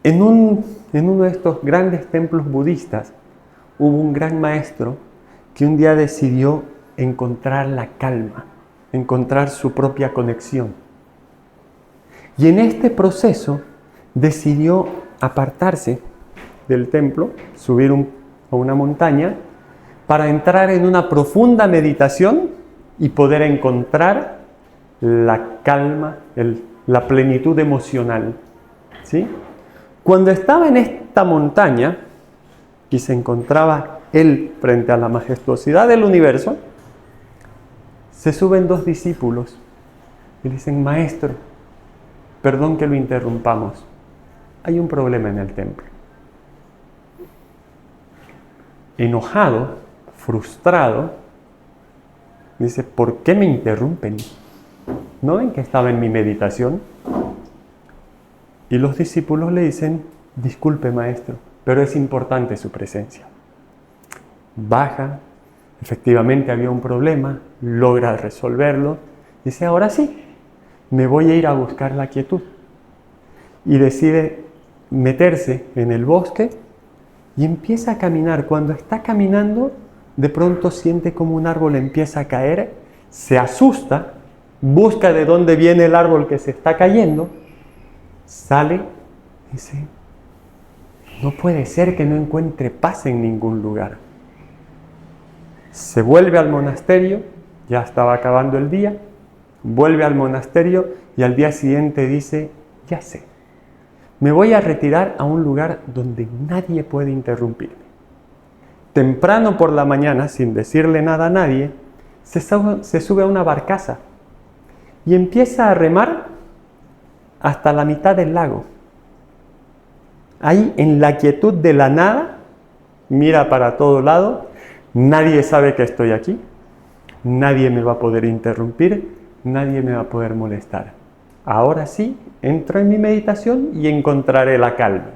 En uno de estos grandes templos budistas hubo un gran maestro que un día decidió encontrar la calma, encontrar su propia conexión. Y en este proceso decidió apartarse del templo, subir a una montaña, para entrar en una profunda meditación y poder encontrar la calma, la plenitud emocional. ¿Sí? Cuando estaba en esta montaña y se encontraba él frente a la majestuosidad del universo, se suben dos discípulos y le dicen: maestro, perdón que lo interrumpamos, hay un problema en el templo. Enojado, frustrado, dice: ¿por qué me interrumpen? ¿No ven que estaba en mi meditación? Y los discípulos le dicen: disculpe maestro, pero es importante su presencia. Baja, efectivamente había un problema, logra resolverlo, dice: ahora sí, me voy a ir a buscar la quietud. Y decide meterse en el bosque y empieza a caminar. Cuando está caminando, de pronto siente como un árbol empieza a caer, se asusta, busca de dónde viene el árbol que se está cayendo, sale y dice: no puede ser que no encuentre paz en ningún lugar. Se vuelve al monasterio, ya estaba acabando el día, vuelve al monasterio y al día siguiente dice: ya sé, me voy a retirar a un lugar donde nadie puede interrumpirme. Temprano por la mañana, sin decirle nada a nadie, se sube a una barcaza y empieza a remar hasta la mitad del lago. Ahí, en la quietud de la nada, mira para todo lado, nadie sabe que estoy aquí, nadie me va a poder interrumpir, nadie me va a poder molestar. Ahora sí, entro en mi meditación y encontraré la calma.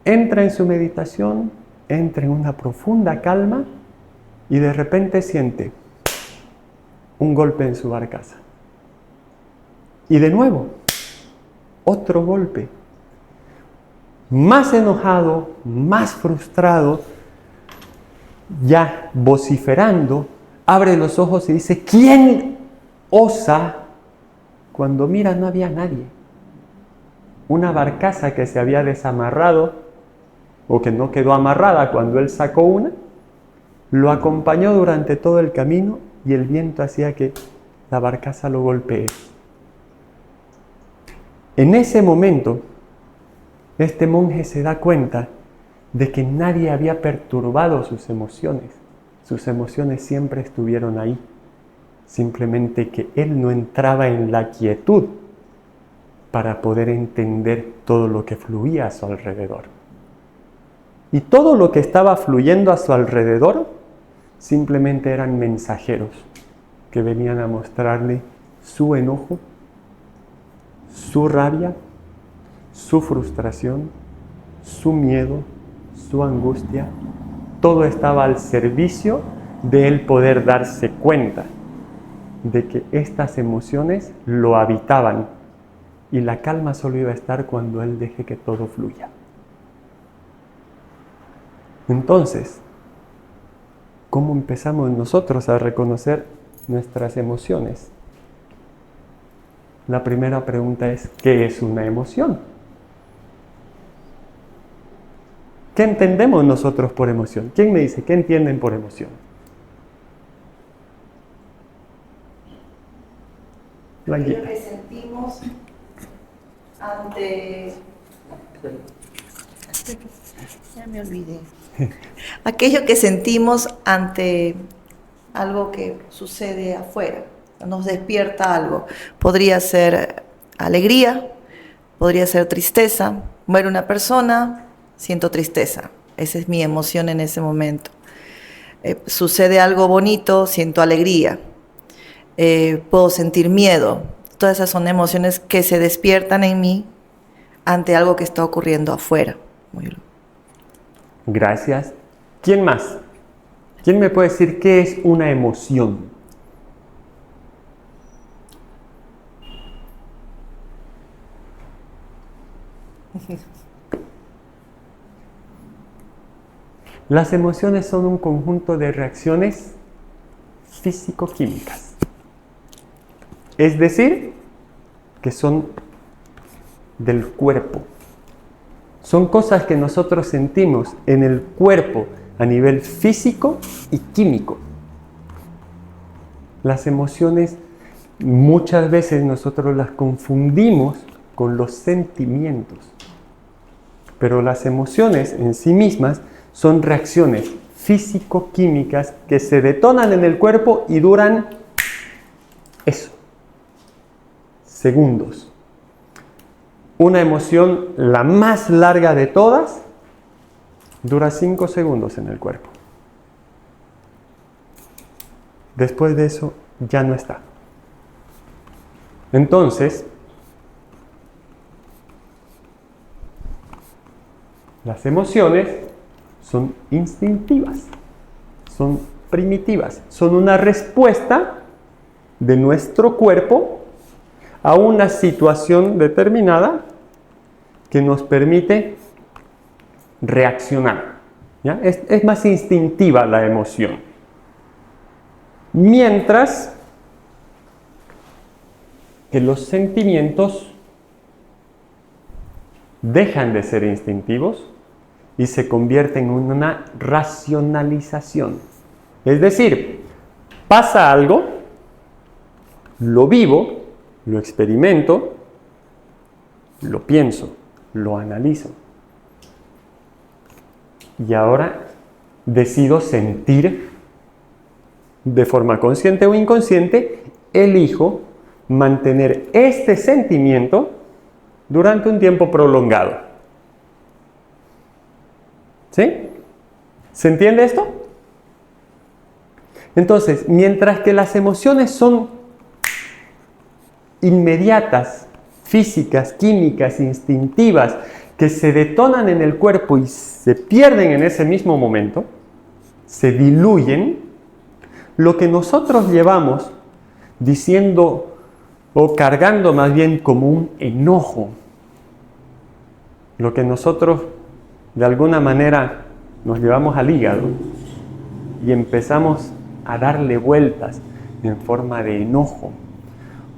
Entra en su meditación, entra en una profunda calma y de repente siente un golpe en su barcaza. Y de nuevo, otro golpe. Más enojado, más frustrado, ya vociferando, abre los ojos y dice: ¿quién osa? Cuando mira, no había nadie. Una barcaza que se había desamarrado o que no quedó amarrada cuando él sacó una, lo acompañó durante todo el camino y el viento hacía que la barcaza lo golpee. En ese momento, este monje se da cuenta de que nadie había perturbado sus emociones. Sus emociones siempre estuvieron ahí. Simplemente que él no entraba en la quietud para poder entender todo lo que fluía a su alrededor. Y todo lo que estaba fluyendo a su alrededor simplemente eran mensajeros que venían a mostrarle su enojo, su rabia, su frustración, su miedo, su angustia. Todo estaba al servicio de él poder darse cuenta de que estas emociones lo habitaban y la calma solo iba a estar cuando él deje que todo fluya. Entonces, ¿cómo empezamos nosotros a reconocer nuestras emociones? La primera pregunta es: ¿qué es una emoción? ¿Qué entendemos nosotros por emoción? ¿Quién me dice qué entienden por emoción? Aquello que sentimos ante... Ya me olvidé. Aquello que sentimos ante algo que sucede afuera, nos despierta algo. Podría ser alegría, podría ser tristeza. Muere una persona, siento tristeza. Esa es mi emoción en ese momento. Sucede algo bonito, siento alegría. Puedo sentir miedo. Todas esas son emociones que se despiertan en mí ante algo que está ocurriendo afuera. Muy bien. Gracias. ¿Quién más? ¿Quién me puede decir qué es una emoción? Las emociones son un conjunto de reacciones físico-químicas. Es decir, que son del cuerpo. Son cosas que nosotros sentimos en el cuerpo a nivel físico y químico. Las emociones muchas veces nosotros las confundimos con los sentimientos. Pero las emociones en sí mismas son reacciones físico-químicas que se detonan en el cuerpo y duran eso, segundos. Una emoción, la más larga de todas, dura 5 segundos en el cuerpo. Después de eso, ya no está. Entonces, las emociones son instintivas, son primitivas, son una respuesta de nuestro cuerpo a una situación determinada que nos permite reaccionar. ¿Ya? Es más instintiva la emoción. Mientras que los sentimientos dejan de ser instintivos y se convierten en una racionalización. Es decir, pasa algo, lo vivo, lo experimento, lo pienso, lo analizo. Y ahora decido sentir de forma consciente o inconsciente, elijo mantener este sentimiento durante un tiempo prolongado. ¿Sí? ¿Se entiende esto? Entonces, mientras que las emociones son inmediatas, físicas, químicas, instintivas, que se detonan en el cuerpo y se pierden en ese mismo momento, se diluyen, lo que nosotros llevamos diciendo o cargando más bien como un enojo, lo que nosotros de alguna manera nos llevamos al hígado y empezamos a darle vueltas en forma de enojo,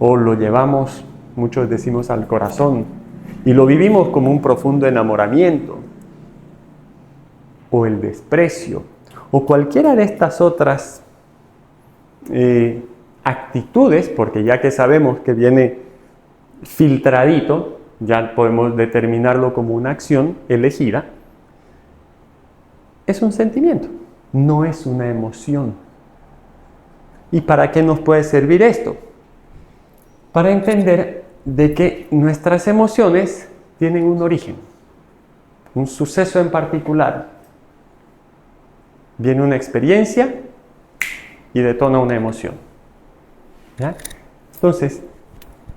o lo llevamos, muchos decimos, al corazón y lo vivimos como un profundo enamoramiento, o el desprecio, o cualquiera de estas otras actitudes, porque ya que sabemos que viene filtradito, ya podemos determinarlo como una acción elegida. Es un sentimiento, no es una emoción. ¿Y para qué nos puede servir esto? Para entender de que nuestras emociones tienen un origen, un suceso en particular. Viene una experiencia y detona una emoción. ¿Ya? Entonces,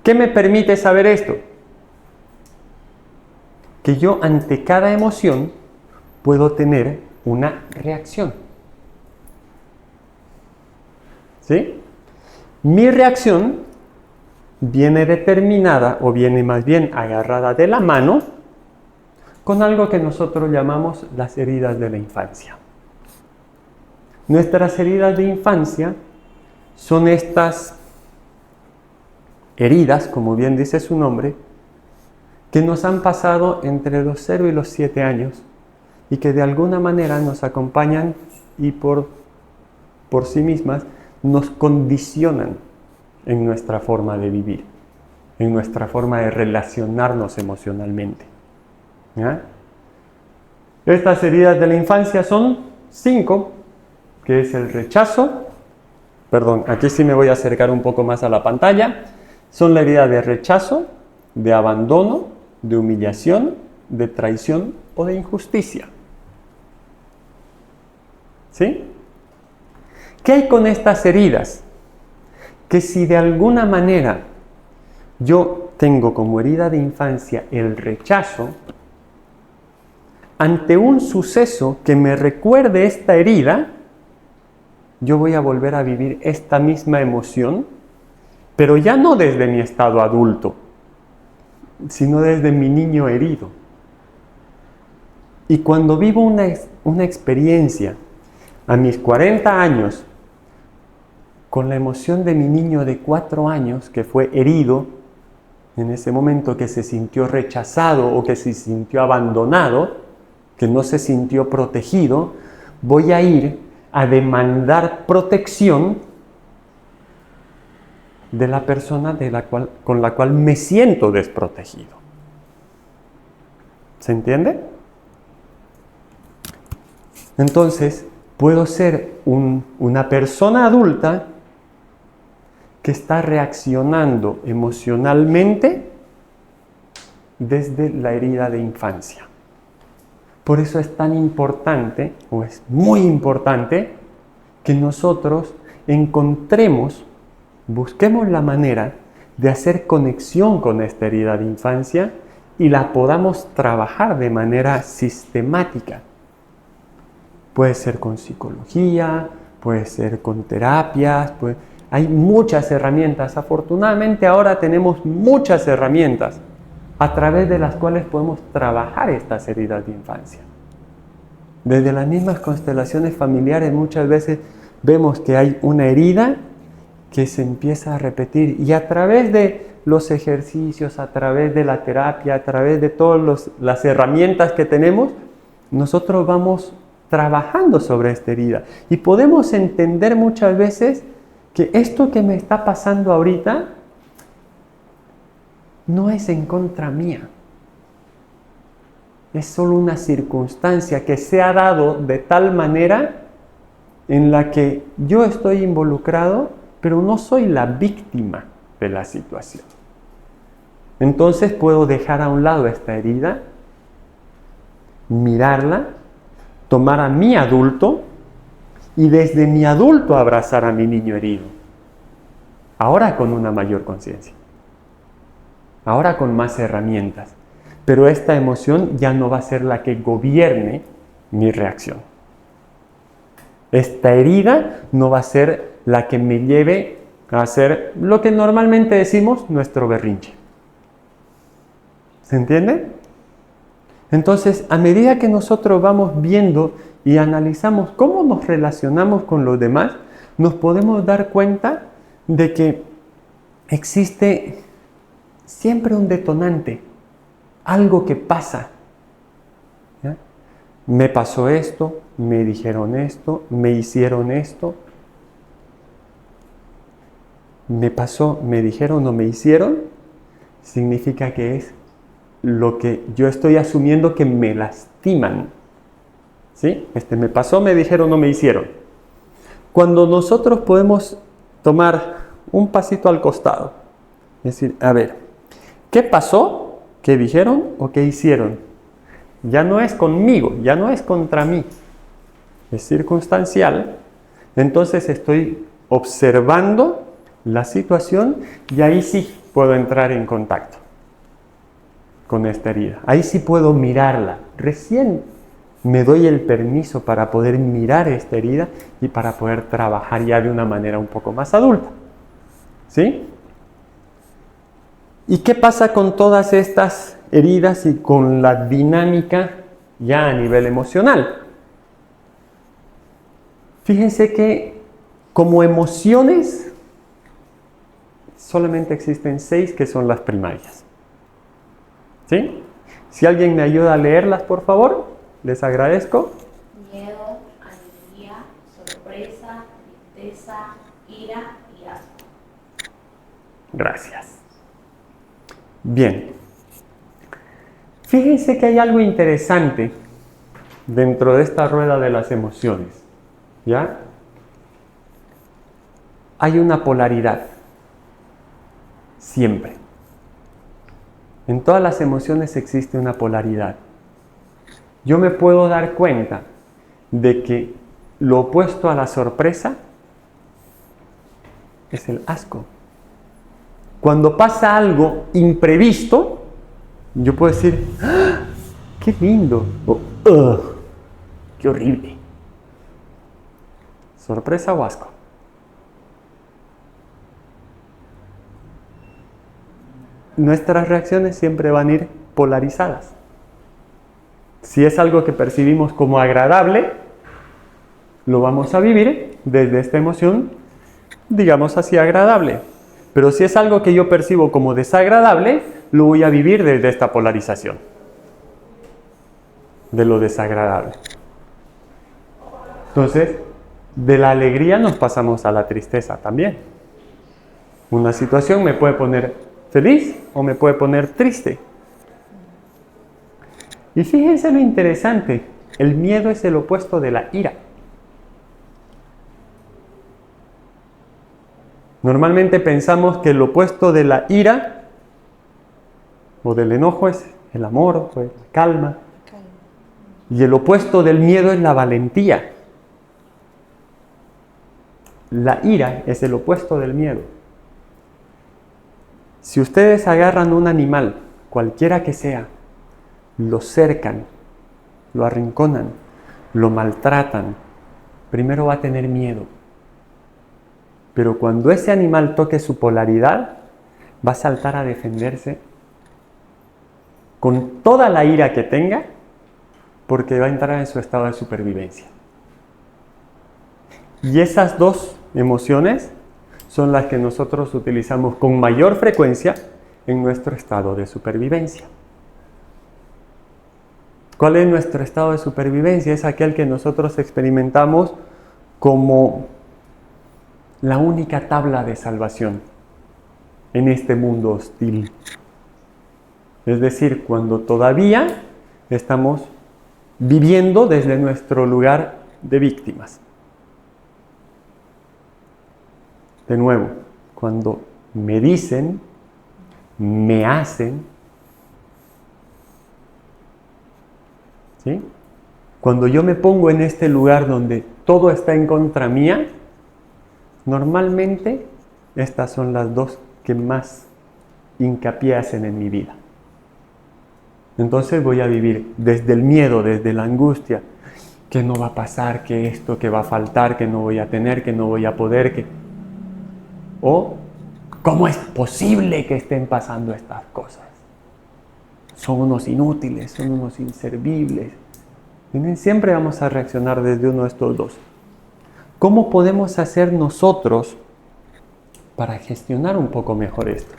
¿qué me permite saber esto? Que yo ante cada emoción puedo tener una reacción. ¿Sí? Mi reacción viene determinada, o viene más bien agarrada de la mano, con algo que nosotros llamamos las heridas de la infancia. Nuestras heridas de infancia son estas heridas, como bien dice su nombre, que nos han pasado entre los 0 y los 7 años y que de alguna manera nos acompañan y por sí mismas nos condicionan en nuestra forma de vivir, en nuestra forma de relacionarnos emocionalmente. ¿Ya? Estas heridas de la infancia son 5, que es el rechazo. Perdón, aquí sí me voy a acercar un poco más a la pantalla. Son la herida de rechazo, de abandono, de humillación, de traición o de injusticia. ¿Sí? ¿Qué hay con estas heridas? Que si de alguna manera yo tengo como herida de infancia el rechazo, ante un suceso que me recuerde esta herida, yo voy a volver a vivir esta misma emoción, pero ya no desde mi estado adulto, sino desde mi niño herido. Y cuando vivo una experiencia a mis 40 años con la emoción de mi niño de 4 años que fue herido en ese momento, que se sintió rechazado o que se sintió abandonado, que no se sintió protegido, voy a ir a demandar protección de la persona con la cual me siento desprotegido. ¿Se entiende? Entonces, puedo ser una persona adulta que está reaccionando emocionalmente desde la herida de infancia. Por eso es tan importante, o es muy importante, que nosotros busquemos la manera de hacer conexión con esta herida de infancia y la podamos trabajar de manera sistemática. Puede ser con psicología, puede ser con terapias, hay muchas herramientas. Afortunadamente ahora tenemos muchas herramientas a través de las cuales podemos trabajar estas heridas de infancia. Desde las mismas constelaciones familiares muchas veces vemos que hay una herida que se empieza a repetir y a través de los ejercicios, a través de la terapia, a través de todas las herramientas que tenemos, nosotros vamos trabajando sobre esta herida y podemos entender muchas veces que esto que me está pasando ahorita no es en contra mía. Es solo una circunstancia que se ha dado de tal manera en la que yo estoy involucrado, pero no soy la víctima de la situación. Entonces puedo dejar a un lado esta herida, mirarla, tomar a mi adulto y desde mi adulto abrazar a mi niño herido. Ahora con una mayor conciencia. Ahora con más herramientas. Pero esta emoción ya no va a ser la que gobierne mi reacción. Esta herida no va a ser la que me lleve a hacer lo que normalmente decimos nuestro berrinche. ¿Se entiende? Entonces, a medida que nosotros vamos viendo y analizamos cómo nos relacionamos con los demás, nos podemos dar cuenta de que existe siempre un detonante, algo que pasa. ¿Ya? Me pasó esto, me dijeron esto, me hicieron esto. Me pasó, me dijeron o me hicieron, significa que es lo que yo estoy asumiendo que me lastiman. ¿Sí? Me pasó, me dijeron o me hicieron. Cuando nosotros podemos tomar un pasito al costado, es decir, a ver, ¿qué pasó? ¿Qué dijeron o qué hicieron? Ya no es conmigo, ya no es contra mí, es circunstancial. Entonces estoy observando la situación y ahí sí puedo entrar en contacto con esta herida. Ahí sí puedo mirarla. Recién me doy el permiso para poder mirar esta herida y para poder trabajar ya de una manera un poco más adulta. ¿Sí? ¿Y qué pasa con todas estas heridas y con la dinámica ya a nivel emocional? Fíjense que como emociones solamente existen 6 que son las primarias. ¿Sí? Si alguien me ayuda a leerlas, por favor, les agradezco. Miedo, alegría, sorpresa, tristeza, ira y asco. Gracias. Bien. Fíjense que hay algo interesante dentro de esta rueda de las emociones. ¿Ya? Hay una polaridad. Siempre. En todas las emociones existe una polaridad. Yo me puedo dar cuenta de que lo opuesto a la sorpresa es el asco. Cuando pasa algo imprevisto, yo puedo decir, ¡ah, qué lindo! O ¡qué horrible! ¿Sorpresa o asco? Nuestras reacciones siempre van a ir polarizadas. Si es algo que percibimos como agradable, lo vamos a vivir desde esta emoción, digamos así, agradable. Pero si es algo que yo percibo como desagradable, lo voy a vivir desde esta polarización de lo desagradable. Entonces, de la alegría nos pasamos a la tristeza también. Una situación me puede poner feliz o me puede poner triste. Y fíjense lo interesante, el miedo es el opuesto de la ira. Normalmente pensamos que el opuesto de la ira o del enojo es el amor o la calma. Y el opuesto del miedo es la valentía. La ira es el opuesto del miedo. Si ustedes agarran un animal, cualquiera que sea, lo cercan, lo arrinconan, lo maltratan, primero va a tener miedo. Pero cuando ese animal toque su polaridad, va a saltar a defenderse con toda la ira que tenga, porque va a entrar en su estado de supervivencia. Y esas dos emociones son las que nosotros utilizamos con mayor frecuencia en nuestro estado de supervivencia. ¿Cuál es nuestro estado de supervivencia? Es aquel que nosotros experimentamos como la única tabla de salvación en este mundo hostil. Es decir, cuando todavía estamos viviendo desde nuestro lugar de víctimas. De nuevo, cuando me dicen, me hacen, ¿sí? Cuando yo me pongo en este lugar donde todo está en contra mía, normalmente estas son las dos que más hincapié hacen en mi vida. Entonces voy a vivir desde el miedo, desde la angustia, que no va a pasar, que esto, que va a faltar, que no voy a tener, que no voy a poder, que... O, ¿cómo es posible que estén pasando estas cosas? Son unos inútiles, son unos inservibles. Siempre vamos a reaccionar desde uno de estos dos. ¿Cómo podemos hacer nosotros para gestionar un poco mejor esto?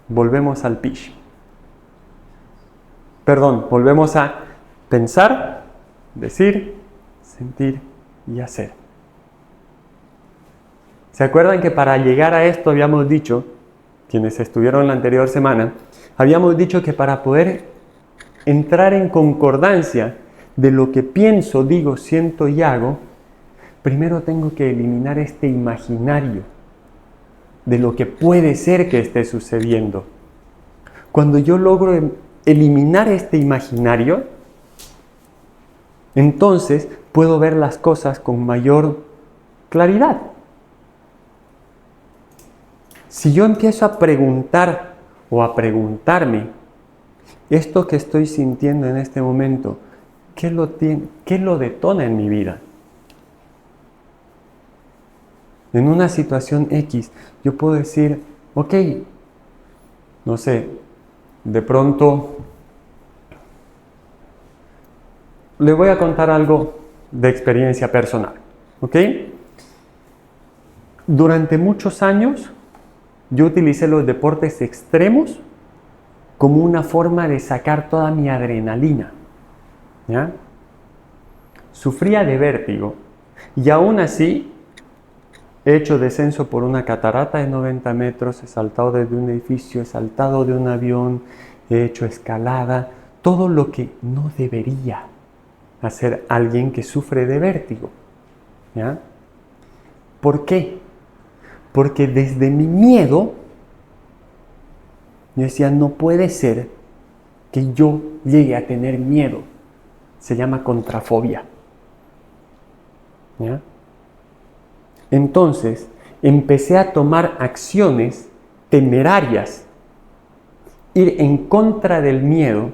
Volvemos al pitch. Volvemos a pensar, decir, sentir y hacer. ¿Se acuerdan que para llegar a esto habíamos dicho, quienes estuvieron la anterior semana, habíamos dicho que para poder entrar en concordancia de lo que pienso, digo, siento y hago, primero tengo que eliminar este imaginario de lo que puede ser que esté sucediendo. Cuando yo logro eliminar este imaginario, entonces puedo ver las cosas con mayor claridad. Si yo empiezo a preguntar o a preguntarme, esto que estoy sintiendo en este momento, ¿qué lo detona en mi vida? En una situación X, yo puedo decir, ok, no sé, de pronto le voy a contar algo de experiencia personal, ¿ok? Durante muchos años, yo utilicé los deportes extremos como una forma de sacar toda mi adrenalina, ¿ya? Sufría de vértigo y aún así he hecho descenso por una catarata de 90 metros, he saltado desde un edificio, he saltado de un avión, he hecho escalada, todo lo que no debería hacer alguien que sufre de vértigo, ¿ya? ¿Por qué? Porque desde mi miedo, yo decía, no puede ser que yo llegue a tener miedo. Se llama contrafobia, ¿ya? Entonces, empecé a tomar acciones temerarias, ir en contra del miedo,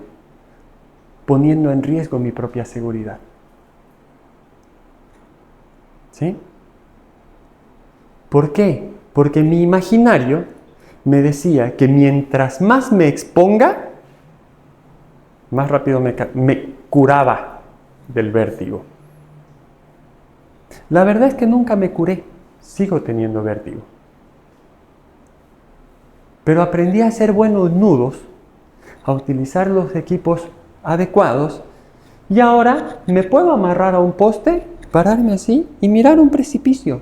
poniendo en riesgo mi propia seguridad. ¿Sí? ¿Por qué? Porque mi imaginario me decía que mientras más me exponga, más rápido me curaba del vértigo. La verdad es que nunca me curé, sigo teniendo vértigo. Pero aprendí a hacer buenos nudos, a utilizar los equipos adecuados, y ahora me puedo amarrar a un poste, pararme así y mirar un precipicio.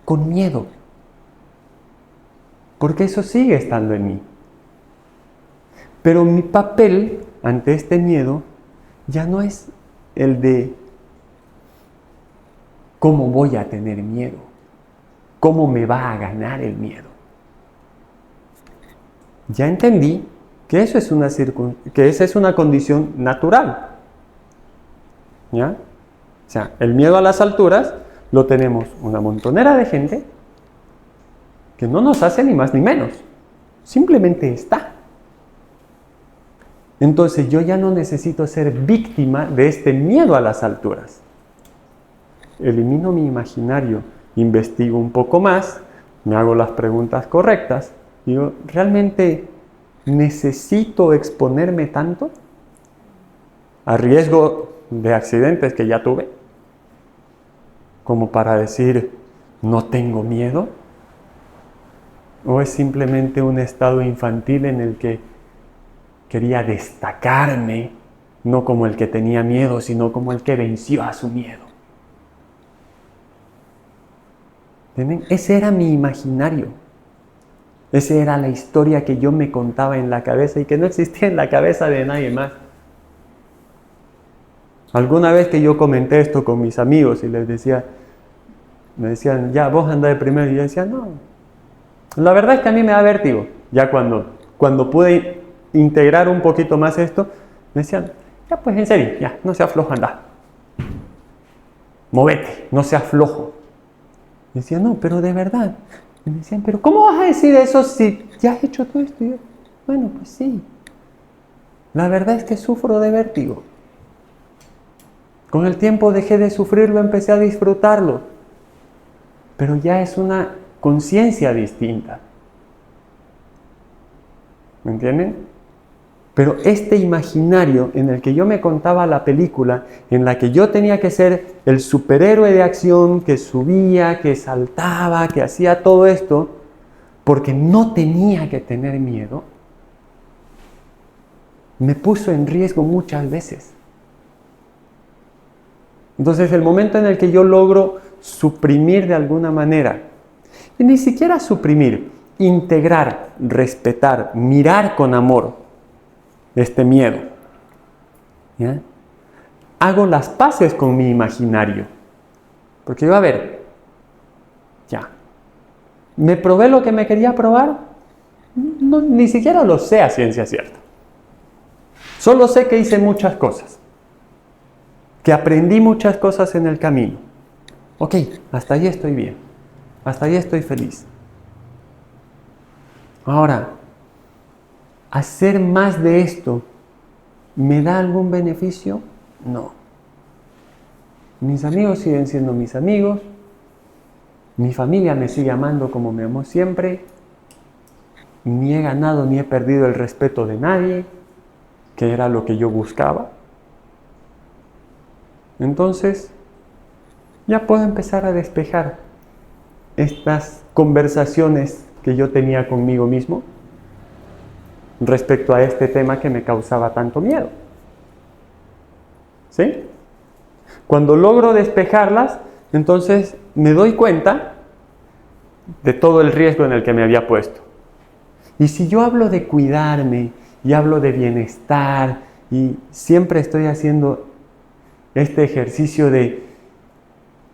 Con miedo. Porque eso sigue estando en mí. Pero mi papel ante este miedo ya no es el de cómo voy a tener miedo, cómo me va a ganar el miedo. Ya entendí que esa es una condición natural. ¿Ya? O sea, el miedo a las alturas lo tenemos una montonera de gente que no nos hace ni más ni menos. Simplemente está. Entonces yo ya no necesito ser víctima de este miedo a las alturas. Elimino mi imaginario, investigo un poco más, me hago las preguntas correctas. Digo, ¿realmente necesito exponerme tanto a riesgo de accidentes que ya tuve? Como para decir, no tengo miedo. ¿O es simplemente un estado infantil en el que quería destacarme, no como el que tenía miedo, sino como el que venció a su miedo? ¿Entienden? Ese era mi imaginario. Esa era la historia que yo me contaba en la cabeza y que no existía en la cabeza de nadie más. Alguna vez que yo comenté esto con mis amigos y les decía, me decían, ya, vos andá de primero. Y yo decía, no, la verdad es que a mí me da vértigo. Ya cuando pude integrar un poquito más esto, me decían, ya pues en serio, ya, no seas flojo, andá. Movete, no seas flojo. Y decía, no, pero de verdad. Y me decían, pero ¿cómo vas a decir eso si ya has hecho todo esto? Y yo, bueno, pues sí. La verdad es que sufro de vértigo. Con el tiempo dejé de sufrirlo, empecé a disfrutarlo. Pero ya es una conciencia distinta. ¿Me entienden? Pero este imaginario en el que yo me contaba la película, en la que yo tenía que ser el superhéroe de acción, que subía, que saltaba, que hacía todo esto, porque no tenía que tener miedo, me puso en riesgo muchas veces. Entonces, el momento en el que yo logro suprimir de alguna manera, y ni siquiera suprimir, integrar, respetar, mirar con amor este miedo, ¿ya? Hago las paces con mi imaginario. Porque yo, a ver, ya, ¿me probé lo que me quería probar? No, ni siquiera lo sé a ciencia cierta. Solo sé que hice muchas cosas. Que aprendí muchas cosas en el camino. Ok, hasta ahí estoy bien. Hasta ahí estoy feliz. Ahora, ¿hacer más de esto me da algún beneficio? No. Mis amigos siguen siendo mis amigos. Mi familia me sigue amando como me amó siempre. Ni he ganado ni he perdido el respeto de nadie, que era lo que yo buscaba. Entonces, ya puedo empezar a despejar estas conversaciones que yo tenía conmigo mismo respecto a este tema que me causaba tanto miedo. ¿Sí? Cuando logro despejarlas, entonces me doy cuenta de todo el riesgo en el que me había puesto. Y si yo hablo de cuidarme y hablo de bienestar y siempre estoy haciendo este ejercicio de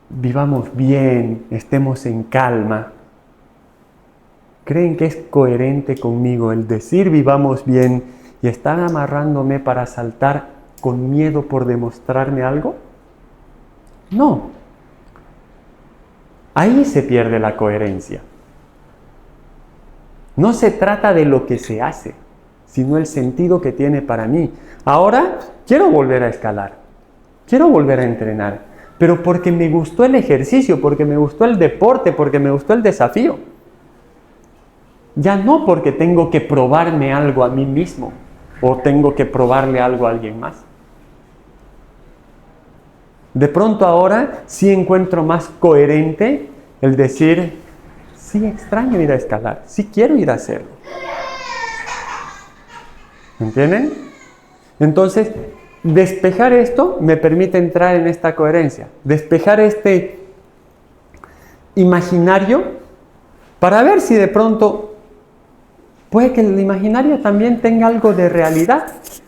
vivamos bien, estemos en calma, ¿creen que es coherente conmigo el decir vivamos bien y estar amarrándome para saltar con miedo por demostrarme algo? No. Ahí se pierde la coherencia. No se trata de lo que se hace, sino el sentido que tiene para mí. Ahora quiero volver a escalar, quiero volver a entrenar, pero porque me gustó el ejercicio, porque me gustó el deporte, porque me gustó el desafío. Ya no porque tengo que probarme algo a mí mismo, o tengo que probarle algo a alguien más. De pronto ahora sí encuentro más coherente el decir, sí extraño ir a escalar, sí quiero ir a hacerlo. ¿Entienden? Entonces, despejar esto me permite entrar en esta coherencia. Despejar este imaginario para ver si de pronto puede que el imaginario también tenga algo de realidad,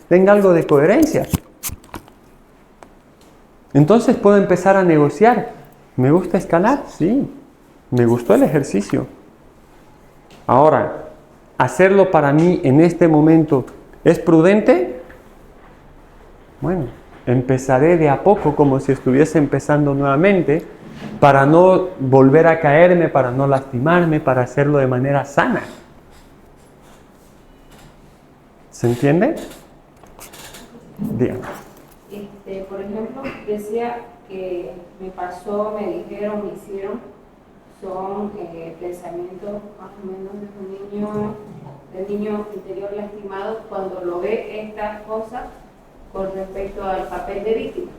tenga algo de coherencia. Entonces puedo empezar a negociar. ¿Me gusta escalar? Sí. Me gustó el ejercicio. Ahora, ¿hacerlo para mí en este momento es prudente? Bueno, empezaré de a poco como si estuviese empezando nuevamente para no volver a caerme, para no lastimarme, para hacerlo de manera sana. ¿Se entiende? Dígame. Por ejemplo, decía que me pasó, me dijeron, me hicieron, son pensamientos más o menos del niño interior lastimado cuando lo ve estas cosas con respecto al papel de víctima.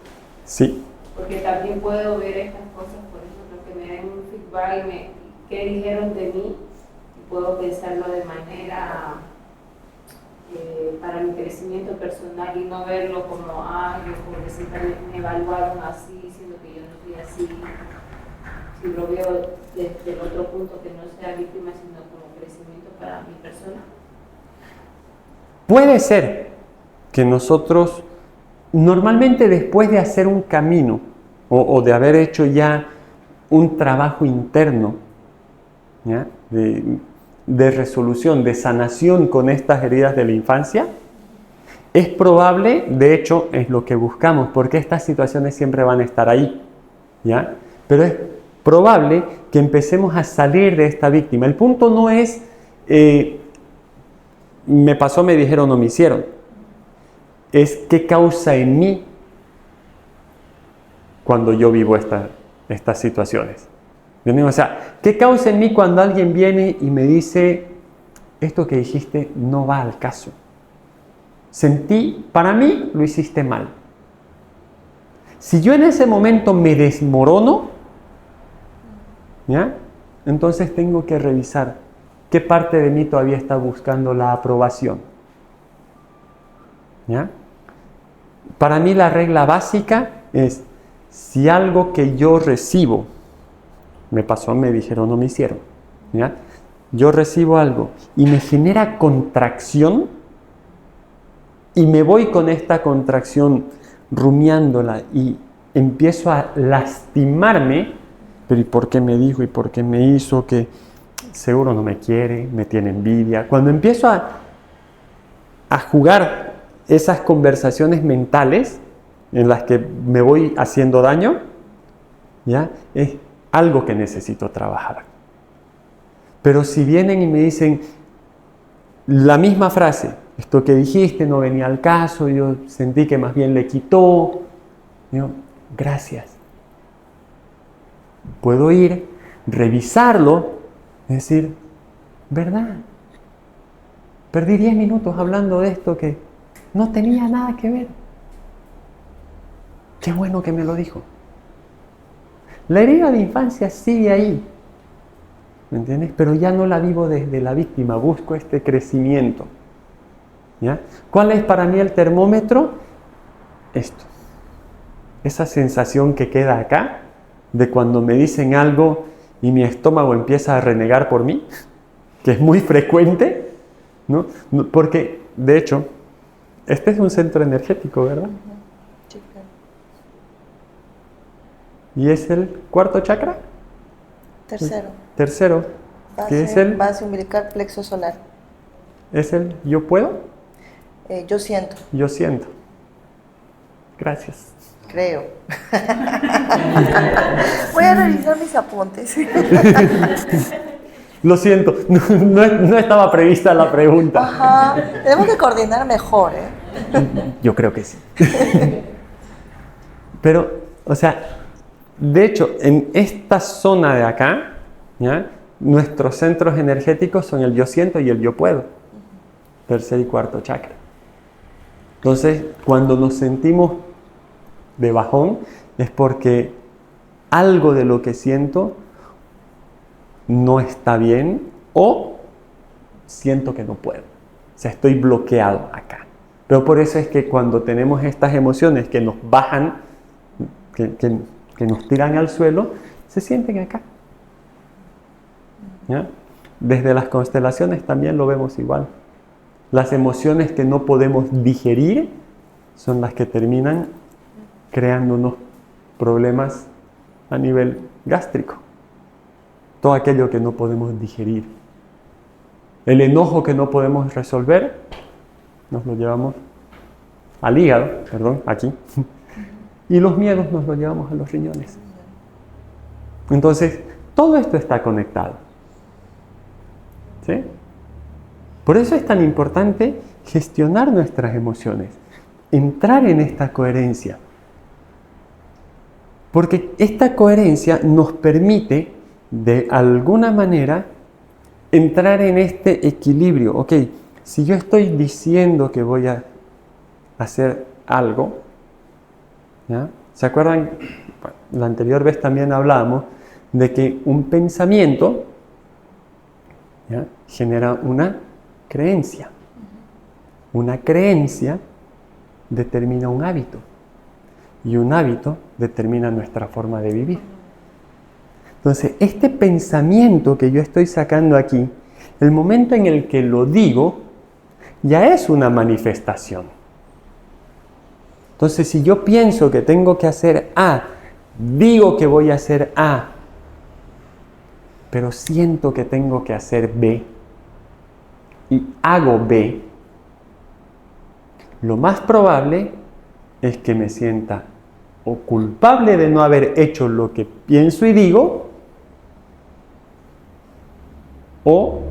Sí. Porque también puedo ver estas cosas, por ejemplo, que me den un feedback y qué dijeron de mí, y puedo pensarlo de manera para mi crecimiento personal y no verlo como, yo pobrecita me evaluaron así, siendo que yo no soy así. Si lo veo desde el otro punto, que no sea víctima, sino como crecimiento para mi persona. Puede ser que nosotros, normalmente después de hacer un camino o de haber hecho ya un trabajo interno, ¿ya? De resolución, de sanación con estas heridas de la infancia, es probable, de hecho es lo que buscamos, porque estas situaciones siempre van a estar ahí, ¿ya? Pero es probable que empecemos a salir de esta víctima. El punto no es me pasó, me dijeron o me hicieron, es qué causa en mí cuando yo vivo estas situaciones. O sea, ¿qué causa en mí cuando alguien viene y me dice, esto que dijiste no va al caso? Sentí, para mí lo hiciste mal. Si yo en ese momento me desmorono, ¿ya? Entonces tengo que revisar qué parte de mí todavía está buscando la aprobación. ¿Ya? Para mí la regla básica es, si algo que yo recibo, me pasó, me dijeron o me hicieron, ¿ya? Yo recibo algo y me genera contracción y me voy con esta contracción rumiándola y empiezo a lastimarme, pero ¿y por qué me dijo y por qué me hizo? Que seguro no me quiere, me tiene envidia. Cuando empiezo a jugar esas conversaciones mentales en las que me voy haciendo daño, ¿ya? Es algo que necesito trabajar. Pero si vienen y me dicen la misma frase, esto que dijiste no venía al caso, yo sentí que más bien le quitó, digo, gracias. Puedo ir, revisarlo, y decir, ¿verdad? Perdí 10 minutos hablando de esto que no tenía nada que ver. Qué bueno que me lo dijo. La herida de infancia sigue ahí, ¿me entiendes? Pero ya no la vivo desde la víctima, busco este crecimiento. ¿Ya? ¿Cuál es para mí el termómetro? Esto. Esa sensación que queda acá, de cuando me dicen algo y mi estómago empieza a renegar por mí, que es muy frecuente, ¿no? Porque, de hecho, este es un centro energético, ¿verdad? Sí, claro. ¿Y es el cuarto chakra? Tercero. Tercero. ¿Qué es el? Base umbilical, plexo solar. ¿Es el yo puedo? Yo siento. Yo siento. Gracias. Creo. Voy a revisar mis apuntes. Lo siento, no estaba prevista la pregunta. Ajá. Tenemos que coordinar mejor, ¿eh? Yo creo que sí. Pero, o sea, de hecho, en esta zona de acá, ¿ya? Nuestros centros energéticos son el yo siento y el yo puedo. Tercer y cuarto chakra. Entonces, cuando nos sentimos de bajón, es porque algo de lo que siento no está bien o siento que no puedo. O sea, estoy bloqueado acá. Pero por eso es que cuando tenemos estas emociones que nos bajan, que nos tiran al suelo, se sienten acá. ¿Ya? Desde las constelaciones también lo vemos igual. Las emociones que no podemos digerir son las que terminan creando unos problemas a nivel gástrico. Todo aquello que no podemos digerir. El enojo que no podemos resolver, nos lo llevamos al hígado, aquí. Y los miedos nos los llevamos a los riñones. Entonces, todo esto está conectado. ¿Sí? Por eso es tan importante gestionar nuestras emociones, entrar en esta coherencia. Porque esta coherencia nos permite, de alguna manera, entrar en este equilibrio. Ok, si yo estoy diciendo que voy a hacer algo, ¿ya? ¿Se acuerdan? La anterior vez también hablábamos de que un pensamiento, ¿ya?, genera una creencia. Una creencia determina un hábito. Y un hábito determina nuestra forma de vivir. Entonces, este pensamiento que yo estoy sacando aquí, el momento en el que lo digo, ya es una manifestación. Entonces, si yo pienso que tengo que hacer A, digo que voy a hacer A, pero siento que tengo que hacer B, y hago B, lo más probable es que me sienta o culpable de no haber hecho lo que pienso y digo, o,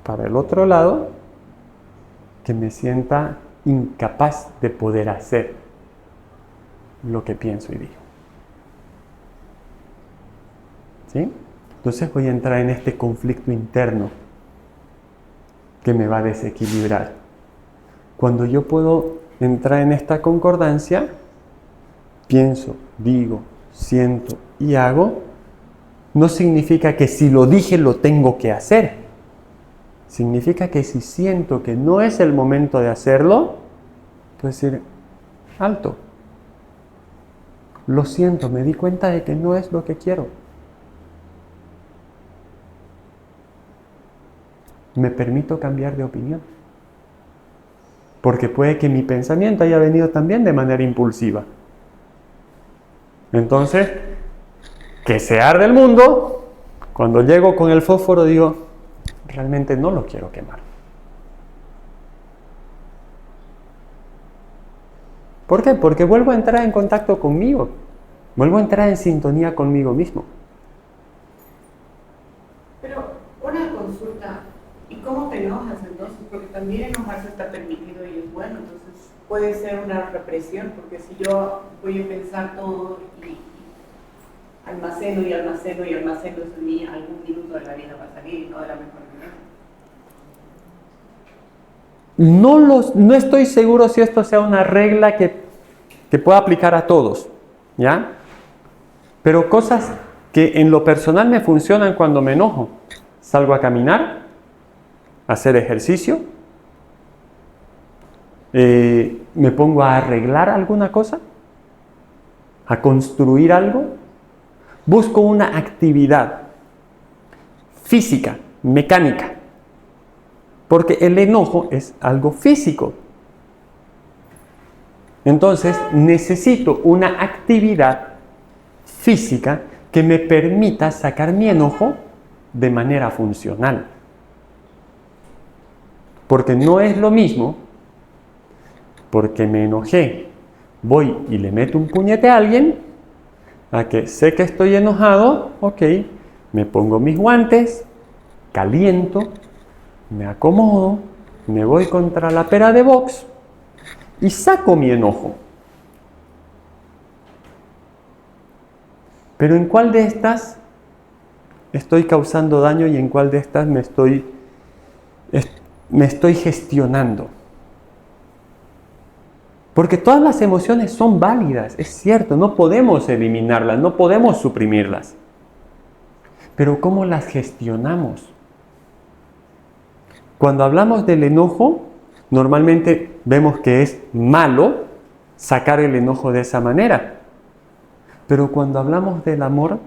para el otro lado, que me sienta incapaz de poder hacer lo que pienso y digo. ¿Sí? Entonces voy a entrar en este conflicto interno que me va a desequilibrar. Cuando yo puedo entrar en esta concordancia, pienso, digo, siento y hago, no significa que si lo dije lo tengo que hacer. Significa que si siento que no es el momento de hacerlo, puedo decir, alto. Lo siento, me di cuenta de que no es lo que quiero. Me permito cambiar de opinión. Porque puede que mi pensamiento haya venido también de manera impulsiva. Entonces, que se arde el mundo, cuando llego con el fósforo digo, realmente no lo quiero quemar. ¿Por qué? Porque vuelvo a entrar en contacto conmigo. Vuelvo a entrar en sintonía conmigo mismo. Pero una consulta, ¿y cómo te enojas entonces? Porque también enojarse está permitido y es bueno, entonces puede ser una represión, porque si yo voy a pensar todo y almaceno y almaceno y almaceno, eso en mí algún minuto de la vida va a salir y no de la mejor manera. No estoy seguro si esto sea una regla que pueda aplicar a todos, ¿ya? Pero cosas que en lo personal me funcionan cuando me enojo. Salgo a caminar, a hacer ejercicio, me pongo a arreglar alguna cosa, a construir algo, busco una actividad física, mecánica. Porque el enojo es algo físico. Entonces, necesito una actividad física que me permita sacar mi enojo de manera funcional. Porque no es lo mismo, porque me enojé, voy y le meto un puñete a alguien, a que sé que estoy enojado, ok, me pongo mis guantes, caliento, me acomodo, me voy contra la pera de box y saco mi enojo. Pero ¿en cuál de estas estoy causando daño y en cuál de estas me estoy gestionando? Porque todas las emociones son válidas, es cierto, no podemos eliminarlas, no podemos suprimirlas. Pero ¿cómo las gestionamos? Cuando hablamos del enojo, normalmente vemos que es malo sacar el enojo de esa manera. Pero cuando hablamos del amor,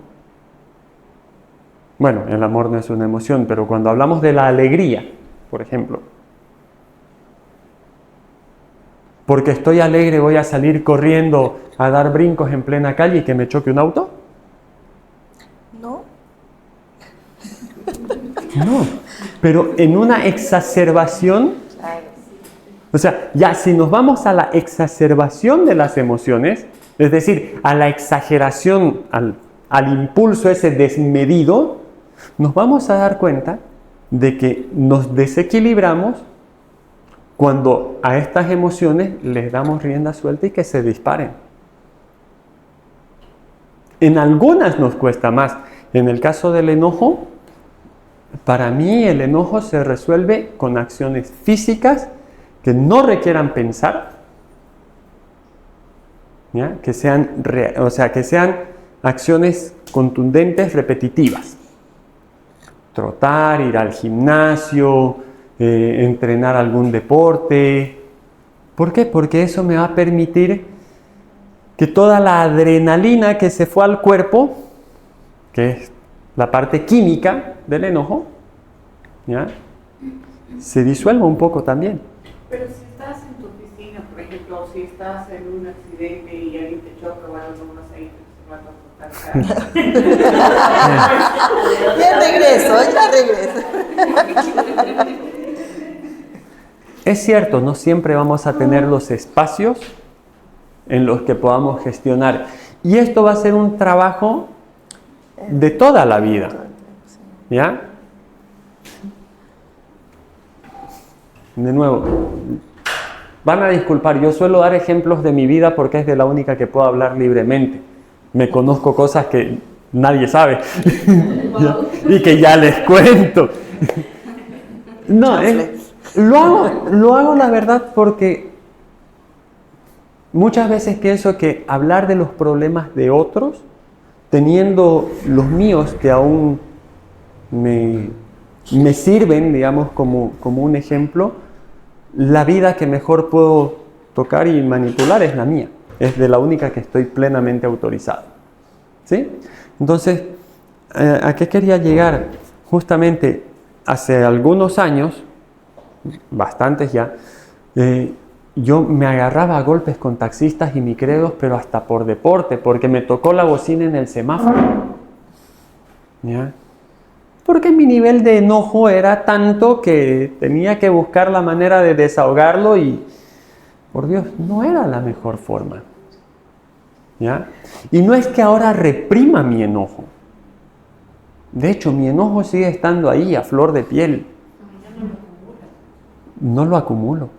bueno, el amor no es una emoción, pero cuando hablamos de la alegría, por ejemplo, porque estoy alegre voy a salir corriendo a dar brincos en plena calle y que me choque un auto. ¿No? No, pero en una exacerbación, o sea, ya si nos vamos a la exacerbación de las emociones, es decir, a la exageración, al impulso ese desmedido, nos vamos a dar cuenta de que nos desequilibramos cuando a estas emociones les damos rienda suelta y que se disparen. En algunas nos cuesta más. En el caso del enojo, para mí el enojo se resuelve con acciones físicas que no requieran pensar, ¿ya? Que sean acciones contundentes, repetitivas. Trotar, ir al gimnasio, entrenar algún deporte. ¿Por qué? Porque eso me va a permitir que toda la adrenalina que se fue al cuerpo, que es la parte química del enojo, ¿ya? Se disuelva un poco también. Pero si estás en tu oficina, por ejemplo, o si estás en un accidente y alguien te choca o algo, no vas a ir, se va a cortar. Ya regreso. Es cierto, no siempre vamos a tener los espacios en los que podamos gestionar. Y esto va a ser un trabajo de toda la vida. ¿Ya? De nuevo, van a disculpar, yo suelo dar ejemplos de mi vida porque es de la única que puedo hablar libremente. Me conozco cosas que nadie sabe y que ya les cuento. No, lo hago la verdad porque muchas veces pienso que hablar de los problemas de otros, teniendo los míos que aún me sirven, digamos, como un ejemplo, la vida que mejor puedo tocar y manipular es la mía. Es de la única que estoy plenamente autorizado. ¿Sí? Entonces, ¿a qué quería llegar? Justamente hace algunos años, bastantes ya, yo me agarraba a golpes con taxistas y micreros, pero hasta por deporte, porque me tocó la bocina en el semáforo. ¿Ya? Porque mi nivel de enojo era tanto que tenía que buscar la manera de desahogarlo y, por Dios, no era la mejor forma. ¿Ya? Y no es que ahora reprima mi enojo. De hecho, mi enojo sigue estando ahí, a flor de piel. No lo acumulo.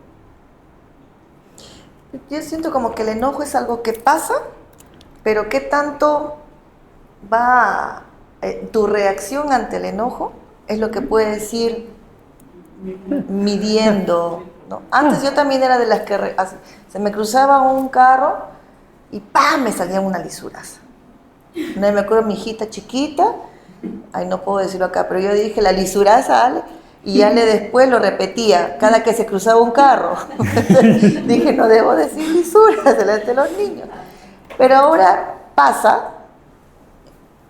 Yo siento como que el enojo es algo que pasa, pero ¿qué tanto va tu reacción ante el enojo? Es lo que puedes ir midiendo, ¿no? Antes yo también era de las que se me cruzaba un carro y ¡pam! Me salían unas lisuras. No me acuerdo, mi hijita chiquita, ay, no puedo decirlo acá, pero yo dije, la lisura sale. Y ya después lo repetía cada que se cruzaba un carro. Dije, no debo decir lisuras delante de los niños. Pero ahora pasa,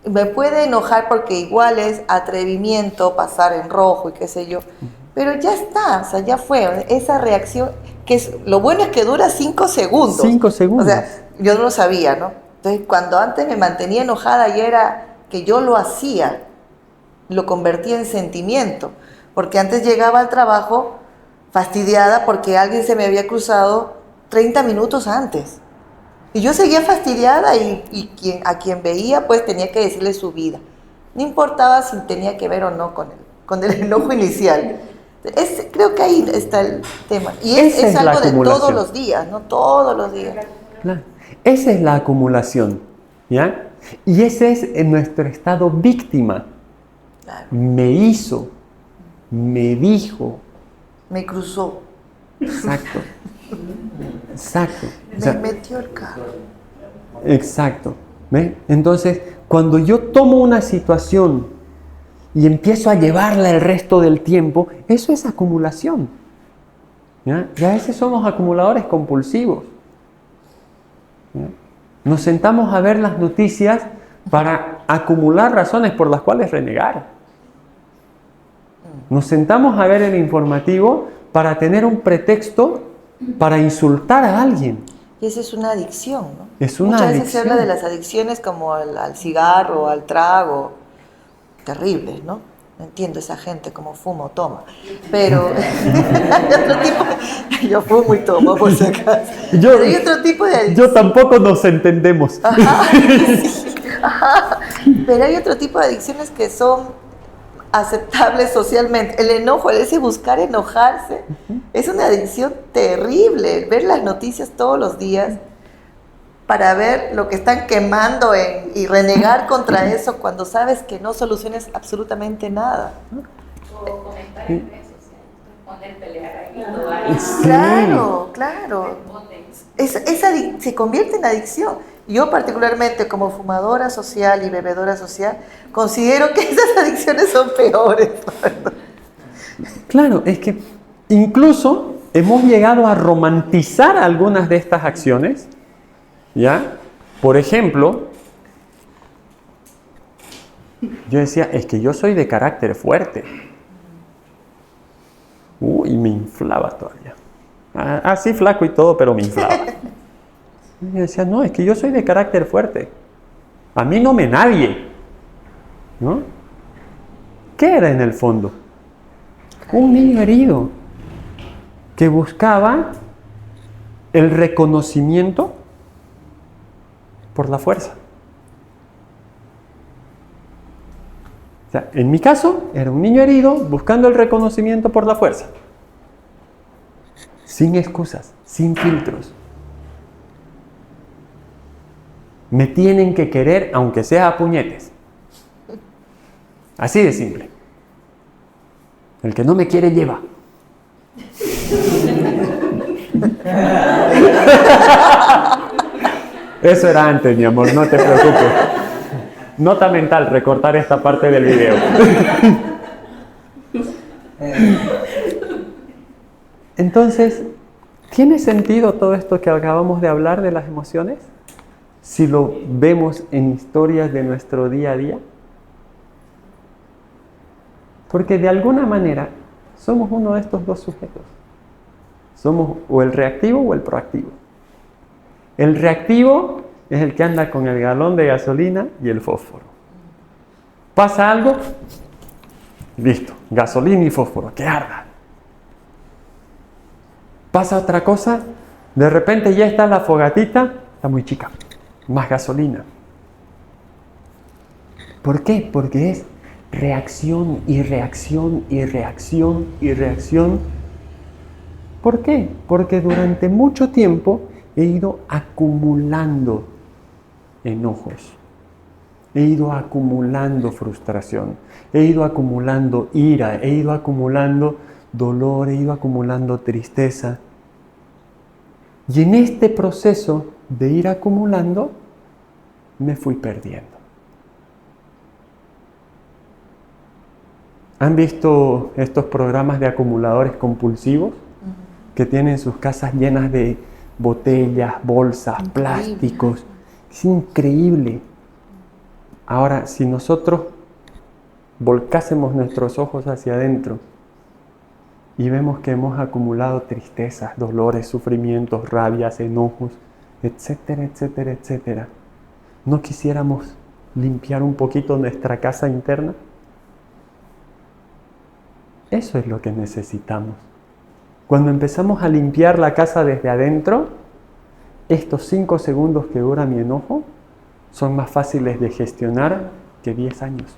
me puede enojar porque igual es atrevimiento pasar en rojo y qué sé yo. Pero ya está, o sea, ya fue. Esa reacción, lo bueno es que dura 5 segundos. 5 segundos. O sea, yo no lo sabía, ¿no? Entonces, cuando antes me mantenía enojada y era que yo lo hacía, lo convertía en sentimiento. Porque antes llegaba al trabajo fastidiada porque alguien se me había cruzado 30 minutos antes. Y yo seguía fastidiada y a quien veía pues tenía que decirle su vida. No importaba si tenía que ver o no con el enojo inicial. Creo que ahí está el tema. Y es algo de todos los días, ¿no? Todos los días. Claro. Esa es la acumulación, ¿ya? Y ese es nuestro estado víctima. Claro. Me hizo. Me dijo. Me cruzó. Exacto. Exacto. O Me sea, metió el carro. exacto. ¿Ve? Entonces, cuando yo tomo una situación y empiezo a llevarla el resto del tiempo, eso es acumulación. ¿Ya? Y a veces somos acumuladores compulsivos. ¿Ya? Nos sentamos a ver las noticias para acumular razones por las cuales renegar. Nos sentamos a ver el informativo para tener un pretexto para insultar a alguien. Y esa es una adicción, ¿no? Es una Muchas veces se habla de adicción. las adicciones como al cigarro, al trago, terribles, ¿no? No entiendo esa gente como fuma o toma. Pero hay otro tipo, yo fumo y tomo por si acaso. Pero hay otro tipo de adicción. Yo tampoco nos entendemos. Ajá, sí, ajá. Pero hay otro tipo de adicciones que son aceptables socialmente. El enojo, ese buscar enojarse, es una adicción terrible. Ver las noticias todos los días para ver lo que están quemando y renegar contra eso cuando sabes que no soluciones absolutamente nada. O comentar en redes sociales, responder, pelear ahí, toda Sí. Claro, claro. responden. Se convierte en adicción. Yo particularmente como fumadora social y bebedora social, considero que esas adicciones son peores. Claro, es que incluso hemos llegado a romantizar algunas de estas acciones. ¿Ya? Por ejemplo, yo decía, es que yo soy de carácter fuerte. Y me inflaba todavía. Así flaco y todo, pero me inflaba. Y yo decía, no, es que yo soy de carácter fuerte. A mí no me nadie. ¿No? ¿Qué era en el fondo? Un niño herido que buscaba el reconocimiento por la fuerza. O sea, en mi caso, era un niño herido buscando el reconocimiento por la fuerza. Sin excusas, sin filtros. Me tienen que querer aunque sea a puñetes. Así de simple. El que no me quiere lleva. Eso era antes, mi amor, no te preocupes. Nota mental, recortar esta parte del video. Entonces, ¿tiene sentido todo esto que acabamos de hablar de las emociones? Si lo vemos en historias de nuestro día a día. Porque de alguna manera somos uno de estos dos sujetos. Somos o el reactivo o el proactivo. El reactivo es el que anda con el galón de gasolina y el fósforo. Pasa algo, listo, gasolina y fósforo, que arda. Pasa otra cosa, de repente ya está la fogatita, está muy chica, más gasolina. ¿Por qué? Porque es reacción y reacción y reacción y reacción. ¿Por qué? Porque durante mucho tiempo he ido acumulando enojos, he ido acumulando frustración, he ido acumulando ira, he ido acumulando dolor, he ido acumulando tristeza. Y en este proceso de ir acumulando, me fui perdiendo. ¿Han visto estos programas de acumuladores compulsivos? Que tienen sus casas llenas de botellas, bolsas, plásticos. Es increíble. Ahora, si nosotros volcásemos nuestros ojos hacia adentro y vemos que hemos acumulado tristezas, dolores, sufrimientos, rabias, enojos, etcétera, etcétera, etcétera, ¿no quisiéramos limpiar un poquito nuestra casa interna? Eso es lo que necesitamos. Cuando empezamos a limpiar la casa desde adentro, estos 5 segundos que dura mi enojo son más fáciles de gestionar que 10 años.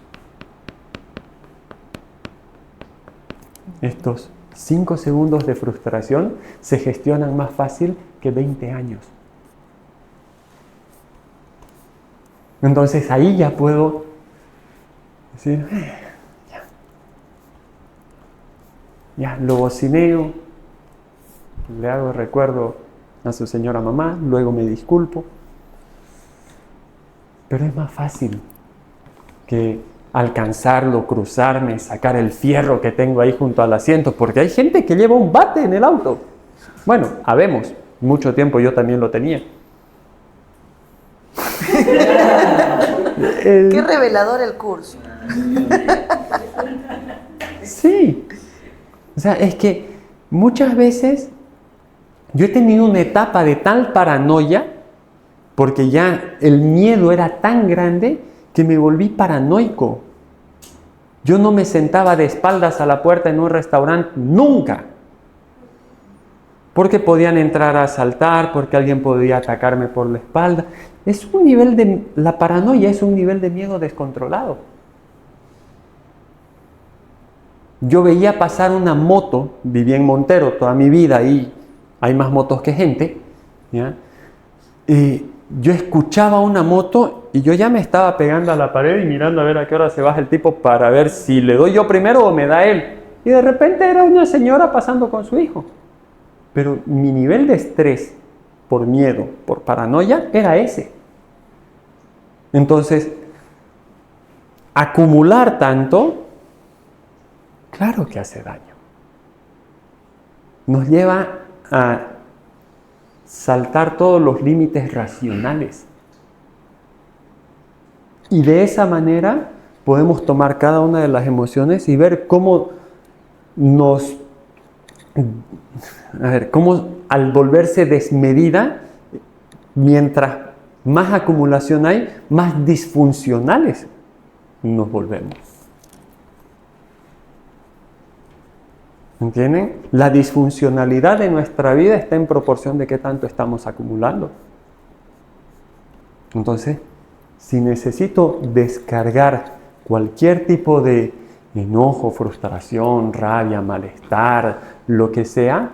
Estos 5 segundos de frustración se gestionan más fácil que 20 años. Entonces ahí ya puedo decir, ya lo bocineo, le hago recuerdo a su señora mamá, luego me disculpo. Pero es más fácil que alcanzarlo, cruzarme, sacar el fierro que tengo ahí junto al asiento, porque hay gente que lleva un bate en el auto. Bueno, habemos, mucho tiempo yo también lo tenía. Qué revelador el curso. Sí. O sea, es que muchas veces yo he tenido una etapa de tal paranoia, porque ya el miedo era tan grande que me volví paranoico. Yo no me sentaba de espaldas a la puerta en un restaurante nunca. Porque podían entrar a asaltar, porque alguien podía atacarme por la espalda. Es un nivel de... La paranoia es un nivel de miedo descontrolado. Yo veía pasar una moto, viví en Montero toda mi vida y hay más motos que gente, ¿ya? Y yo escuchaba una moto y yo ya me estaba pegando a la pared y mirando a ver a qué hora se baja el tipo para ver si le doy yo primero o me da él. Y de repente era una señora pasando con su hijo. Pero mi nivel de estrés por miedo, por paranoia, era ese. Entonces, acumular tanto, claro que hace daño. Nos lleva a saltar todos los límites racionales. Y de esa manera podemos tomar cada una de las emociones y ver cómo cómo al volverse desmedida, mientras más acumulación hay, más disfuncionales nos volvemos. ¿Entienden? La disfuncionalidad de nuestra vida está en proporción de qué tanto estamos acumulando. Entonces, si necesito descargar cualquier tipo de enojo, frustración, rabia, malestar, lo que sea,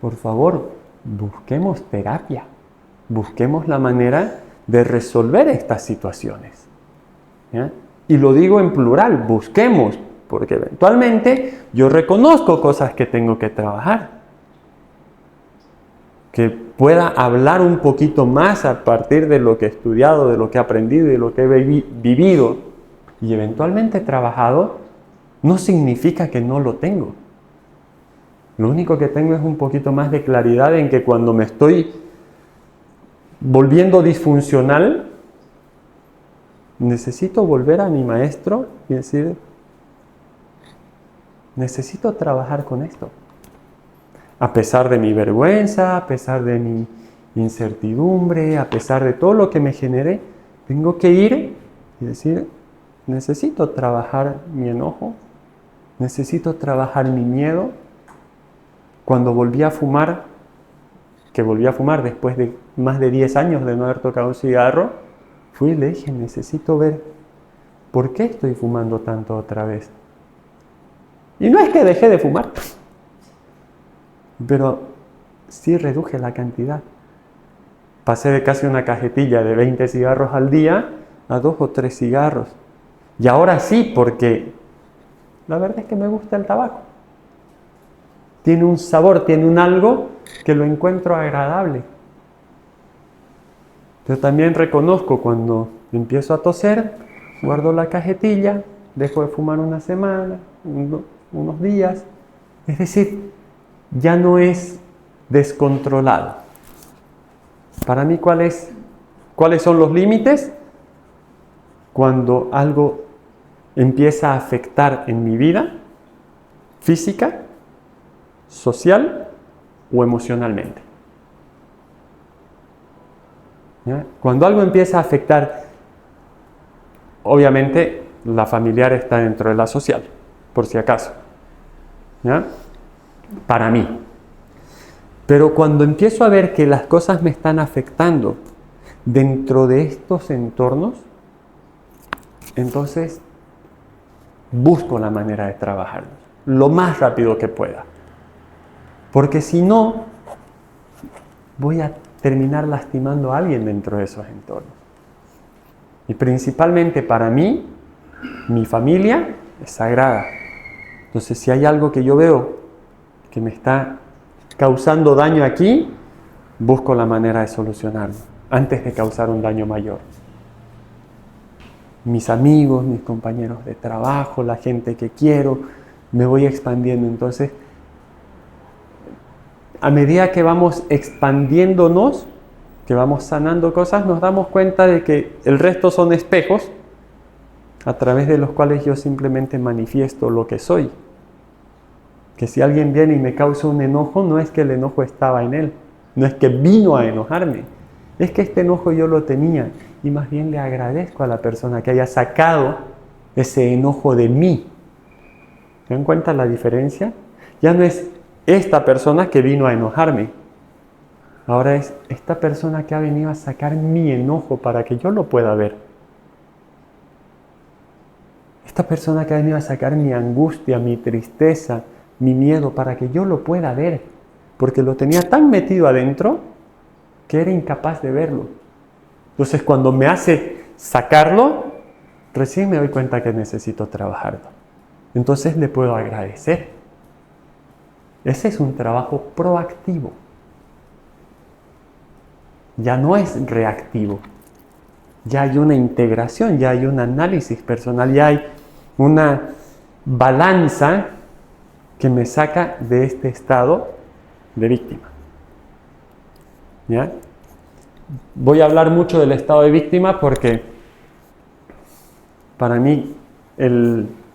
por favor, busquemos terapia. Busquemos la manera de resolver estas situaciones. ¿Ya? Y lo digo en plural, busquemos, porque eventualmente yo reconozco cosas que tengo que trabajar. Que pueda hablar un poquito más a partir de lo que he estudiado, de lo que he aprendido y de lo que he vivido y eventualmente trabajado, no significa que no lo tengo. Lo único que tengo es un poquito más de claridad en que cuando me estoy volviendo disfuncional, necesito volver a mi maestro y decir, necesito trabajar con esto. A pesar de mi vergüenza, a pesar de mi incertidumbre, a pesar de todo lo que me genere, tengo que ir y decir, necesito trabajar mi enojo, necesito trabajar mi miedo. Cuando volví a fumar, que volví a fumar después de más de 10 años de no haber tocado un cigarro, fui y le dije, necesito ver por qué estoy fumando tanto otra vez. Y no es que dejé de fumar, pero sí reduje la cantidad. Pasé de casi una cajetilla de 20 cigarros al día a 2 o 3 cigarros. Y ahora sí, porque la verdad es que me gusta el tabaco. Tiene un sabor, tiene un algo que lo encuentro agradable. Yo también reconozco cuando empiezo a toser, guardo la cajetilla, dejo de fumar una semana, unos días. Es decir, ya no es descontrolado. Para mí, ¿cuáles son los límites? Cuando algo empieza a afectar en mi vida física, social o emocionalmente. ¿Ya? Cuando algo empieza a afectar, obviamente la familiar está dentro de la social, por si acaso. ¿Ya? Para mí. Pero cuando empiezo a ver que las cosas me están afectando dentro de estos entornos, entonces busco la manera de trabajarlos lo más rápido que pueda. Porque si no, voy a terminar lastimando a alguien dentro de esos entornos. Y principalmente para mí, mi familia es sagrada. Entonces, si hay algo que yo veo que me está causando daño aquí, busco la manera de solucionarlo antes de causar un daño mayor. Mis amigos, mis compañeros de trabajo, la gente que quiero, me voy expandiendo. Entonces, a medida que vamos expandiéndonos, que vamos sanando cosas, nos damos cuenta de que el resto son espejos a través de los cuales yo simplemente manifiesto lo que soy. Que si alguien viene y me causa un enojo, no es que el enojo estaba en él, no es que vino a enojarme, es que este enojo yo lo tenía y más bien le agradezco a la persona que haya sacado ese enojo de mí. ¿Se dan cuenta la diferencia? Ya no es esta persona que vino a enojarme, ahora es esta persona que ha venido a sacar mi enojo para que yo lo pueda ver. Esta persona que ha venido a sacar mi angustia, mi tristeza, mi miedo para que yo lo pueda ver, porque lo tenía tan metido adentro que era incapaz de verlo. Entonces cuando me hace sacarlo, recién me doy cuenta que necesito trabajarlo. Entonces le puedo agradecer. Ese es un trabajo proactivo. Ya no es reactivo. Ya hay una integración, ya hay un análisis personal, ya hay una balanza que me saca de este estado de víctima. ¿Ya? Voy a hablar mucho del estado de víctima porque para mí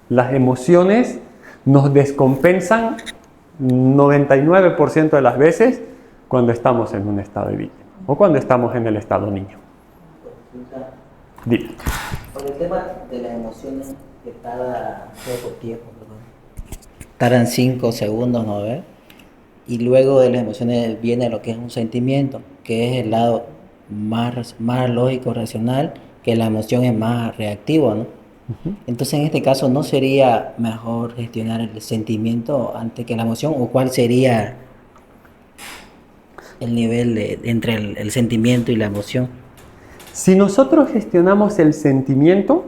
las emociones nos descompensan 99% de las veces cuando estamos en un estado de víctima o cuando estamos en el estado niño. Dime. Por el tema de las emociones que tarda poco tiempo, tardan 5 segundos, ¿no ves? Y luego de las emociones viene lo que es un sentimiento, que es el lado más lógico, racional, que la emoción es más reactiva, ¿no? Entonces en este caso, ¿no sería mejor gestionar el sentimiento antes que la emoción? ¿O cuál sería el nivel entre el sentimiento y la emoción? Si nosotros gestionamos el sentimiento,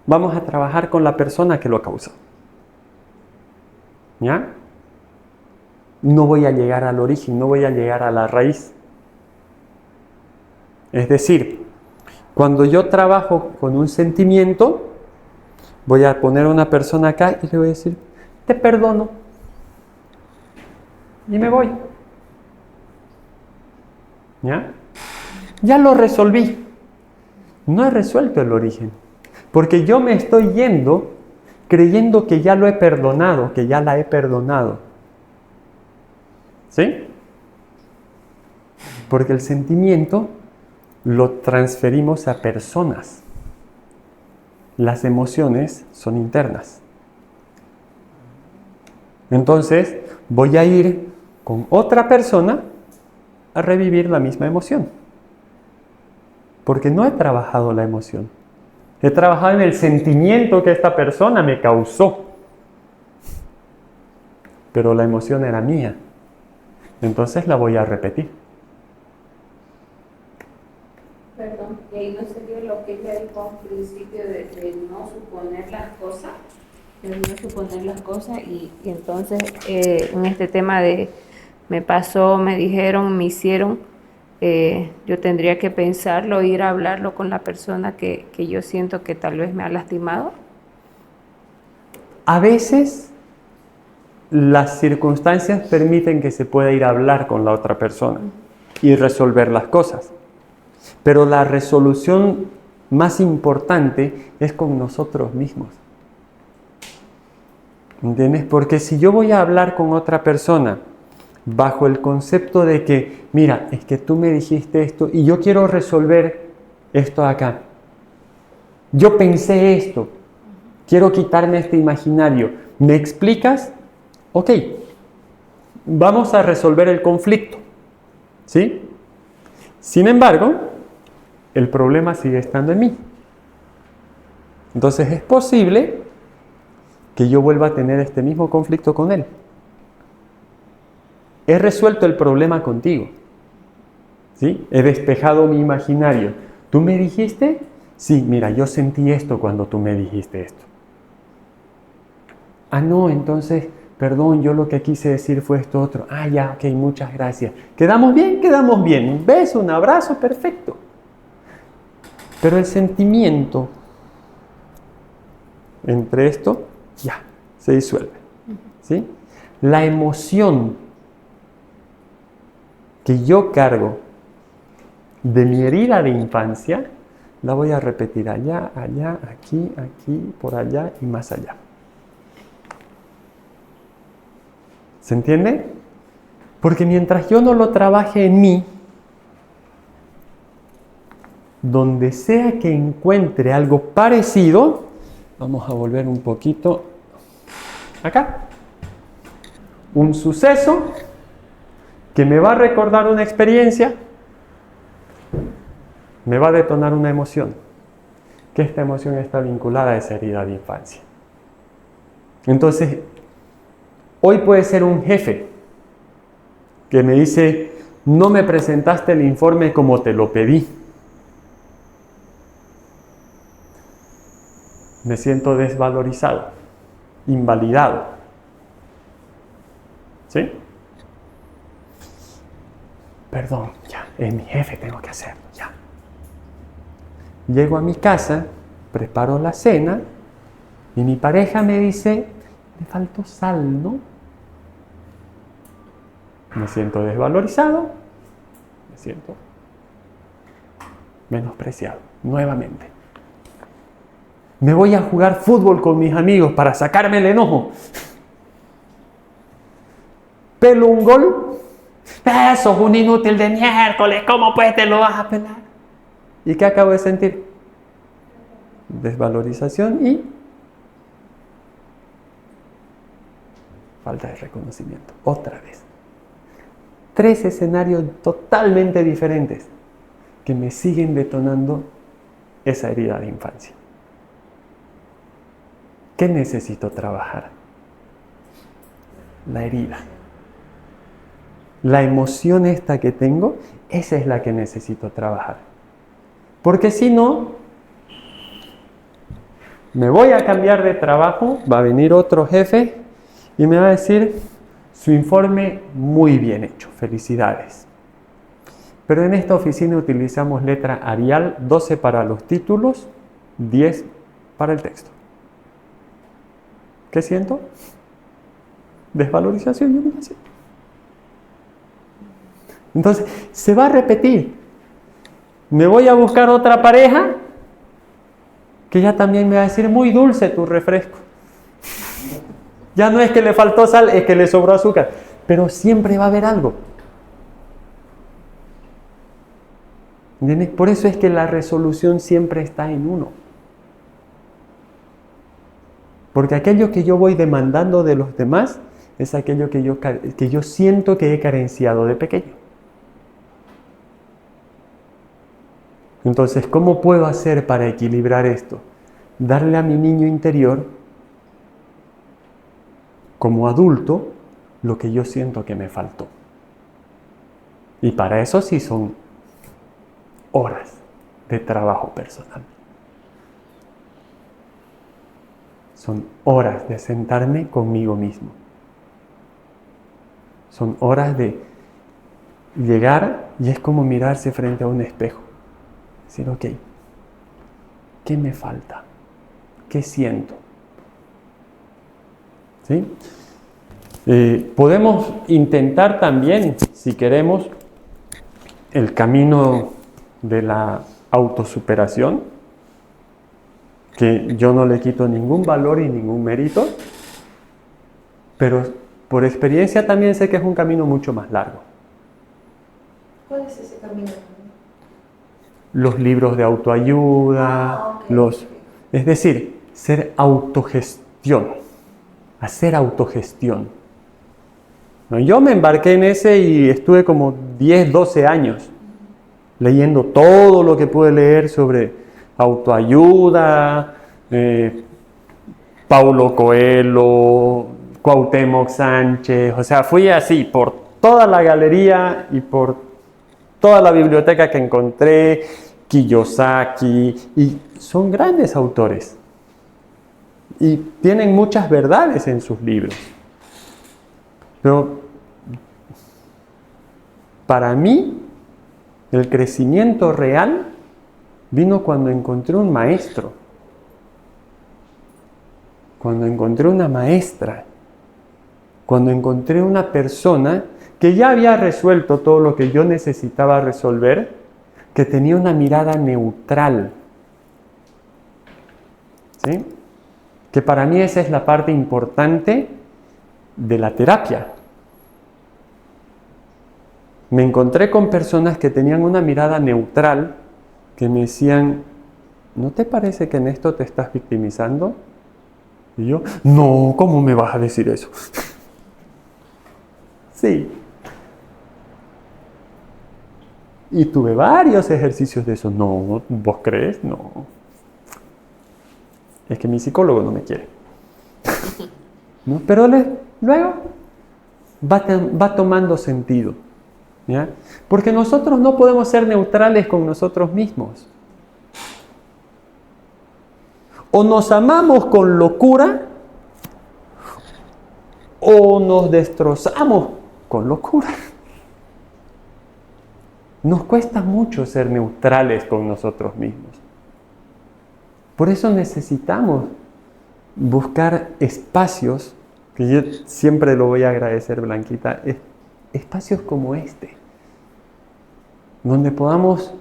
vamos a trabajar con la persona que lo causa. ¿Ya? No voy a llegar al origen, no voy a llegar a la raíz. Es decir, cuando yo trabajo con un sentimiento, voy a poner a una persona acá y le voy a decir, te perdono. Y me voy. ¿Ya? Ya lo resolví. No he resuelto el origen. Porque yo me estoy yendo creyendo que ya lo he perdonado, que ya la he perdonado. ¿Sí? Porque el sentimiento lo transferimos a personas. Las emociones son internas. Entonces, voy a ir con otra persona a revivir la misma emoción. Porque no he trabajado la emoción. He trabajado en el sentimiento que esta persona me causó. Pero la emoción era mía. Entonces la voy a repetir. Perdón, y ahí no sería lo que ella dijo al principio de no suponer las cosas, y entonces en este tema de me pasó, me dijeron, me hicieron, yo tendría que pensarlo, ir a hablarlo con la persona que yo siento que tal vez me ha lastimado. A veces las circunstancias permiten que se pueda ir a hablar con la otra persona y resolver las cosas. Pero la resolución más importante es con nosotros mismos. ¿Entiendes? Porque si yo voy a hablar con otra persona bajo el concepto de que, mira, es que tú me dijiste esto y yo quiero resolver esto acá. Yo pensé esto. Quiero quitarme este imaginario. ¿Me explicas? Ok. Vamos a resolver el conflicto. ¿Sí? Sin embargo, el problema sigue estando en mí. Entonces es posible que yo vuelva a tener este mismo conflicto con él. He resuelto el problema contigo. ¿Sí? He despejado mi imaginario. ¿Tú me dijiste? Sí, mira, yo sentí esto cuando tú me dijiste esto. Ah, no, entonces Perdón, yo lo que quise decir fue esto otro. Ah, ya, ok, muchas gracias. ¿Quedamos bien? Quedamos bien. Un beso, un abrazo, perfecto. Pero el sentimiento entre esto, ya, se disuelve. ¿Sí? La emoción que yo cargo de mi herida de infancia, la voy a repetir allá, allá, aquí, aquí, por allá y más allá. ¿Se entiende? Porque mientras yo no lo trabaje en mí, donde sea que encuentre algo parecido, vamos a volver un poquito acá. Un suceso que me va a recordar una experiencia, me va a detonar una emoción, que esta emoción está vinculada a esa herida de infancia. Entonces, hoy puede ser un jefe que me dice, no me presentaste el informe como te lo pedí. Me siento desvalorizado, invalidado. ¿Sí? Perdón, ya, es mi jefe, tengo que hacerlo, ya. Llego a mi casa, preparo la cena y mi pareja me dice, me faltó sal, ¿no? Me siento desvalorizado, me siento menospreciado, nuevamente. Me voy a jugar fútbol con mis amigos para sacarme el enojo. Pelo un gol. Eso es un inútil de miércoles, ¿cómo pues te lo vas a pelar? ¿Y qué acabo de sentir? Desvalorización y falta de reconocimiento. Otra vez. 3 escenarios totalmente diferentes que me siguen detonando esa herida de infancia. ¿Qué necesito trabajar? La herida. La emoción esta que tengo, esa es la que necesito trabajar. Porque si no, me voy a cambiar de trabajo, va a venir otro jefe y me va a decir, su informe muy bien hecho, felicidades. Pero en esta oficina utilizamos letra Arial, 12 para los títulos, 10 para el texto. ¿Qué siento? Desvalorización y humillación. Entonces, se va a repetir. Me voy a buscar otra pareja que ya también me va a decir, muy dulce tu refresco. Ya no es que le faltó sal, es que le sobró azúcar. Pero siempre va a haber algo. ¿Entiendes? Por eso es que la resolución siempre está en uno. Porque aquello que yo voy demandando de los demás es aquello que yo siento que he carenciado de pequeño. Entonces, ¿cómo puedo hacer para equilibrar esto? Darle a mi niño interior, como adulto, lo que yo siento que me faltó. Y para eso sí son horas de trabajo personal. Son horas de sentarme conmigo mismo. Son horas de llegar y es como mirarse frente a un espejo. Decir, ok, ¿qué me falta? ¿Qué siento? ¿Sí? Podemos intentar también, si queremos, el camino de la autosuperación, que yo no le quito ningún valor y ningún mérito, pero por experiencia también sé que es un camino mucho más largo. ¿Cuál es ese camino? Los libros de autoayuda, es decir, ser autogestión, hacer autogestión. ¿No? Yo me embarqué en ese y estuve como 10, 12 años leyendo todo lo que pude leer sobre autoayuda, Paulo Coelho, Cuauhtémoc Sánchez, o sea, fui así por toda la galería y por toda la biblioteca que encontré, Kiyosaki, y son grandes autores y tienen muchas verdades en sus libros. Pero para mí, el crecimiento real vino cuando encontré un maestro, cuando encontré una maestra, cuando encontré una persona que ya había resuelto todo lo que yo necesitaba resolver, que tenía una mirada neutral. ¿Sí? Que para mí esa es la parte importante de la terapia. Me encontré con personas que tenían una mirada neutral, que me decían, ¿no te parece que en esto te estás victimizando? Y yo, no, ¿cómo me vas a decir eso? Sí. Y tuve varios ejercicios de eso. No, ¿vos crees? No. Es que mi psicólogo no me quiere. ¿No? Pero luego va tomando sentido. ¿Ya? Porque nosotros no podemos ser neutrales con nosotros mismos. O nos amamos con locura, o nos destrozamos con locura. Nos cuesta mucho ser neutrales con nosotros mismos. Por eso necesitamos buscar espacios, que yo siempre lo voy a agradecer, Blanquita, espacios como este, donde podamos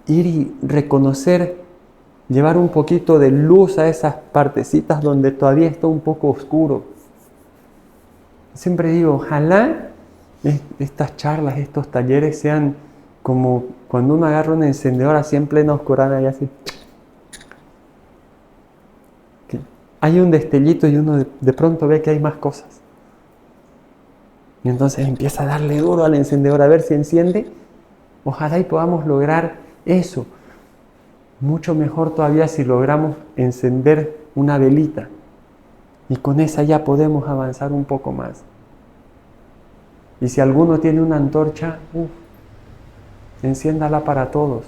ir y reconocer, llevar un poquito de luz a esas partecitas donde todavía está un poco oscuro. Siempre digo, ojalá estas charlas, estos talleres sean como cuando uno agarra un encendedor así en plena oscuridad y así. Que hay un destellito y uno de pronto ve que hay más cosas. Y entonces empieza a darle duro al encendedor a ver si enciende. Ojalá y podamos lograr eso. Mucho mejor todavía si logramos encender una velita. Y con esa ya podemos avanzar un poco más. Y si alguno tiene una antorcha, enciéndala para todos.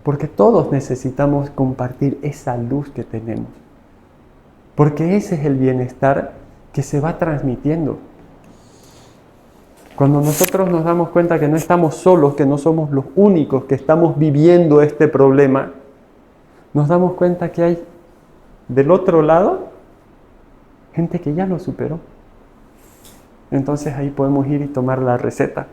Porque todos necesitamos compartir esa luz que tenemos. Porque ese es el bienestar que se va transmitiendo. Cuando nosotros nos damos cuenta que no estamos solos, que no somos los únicos que estamos viviendo este problema, nos damos cuenta que hay del otro lado gente que ya lo superó. Entonces ahí podemos ir y tomar la receta.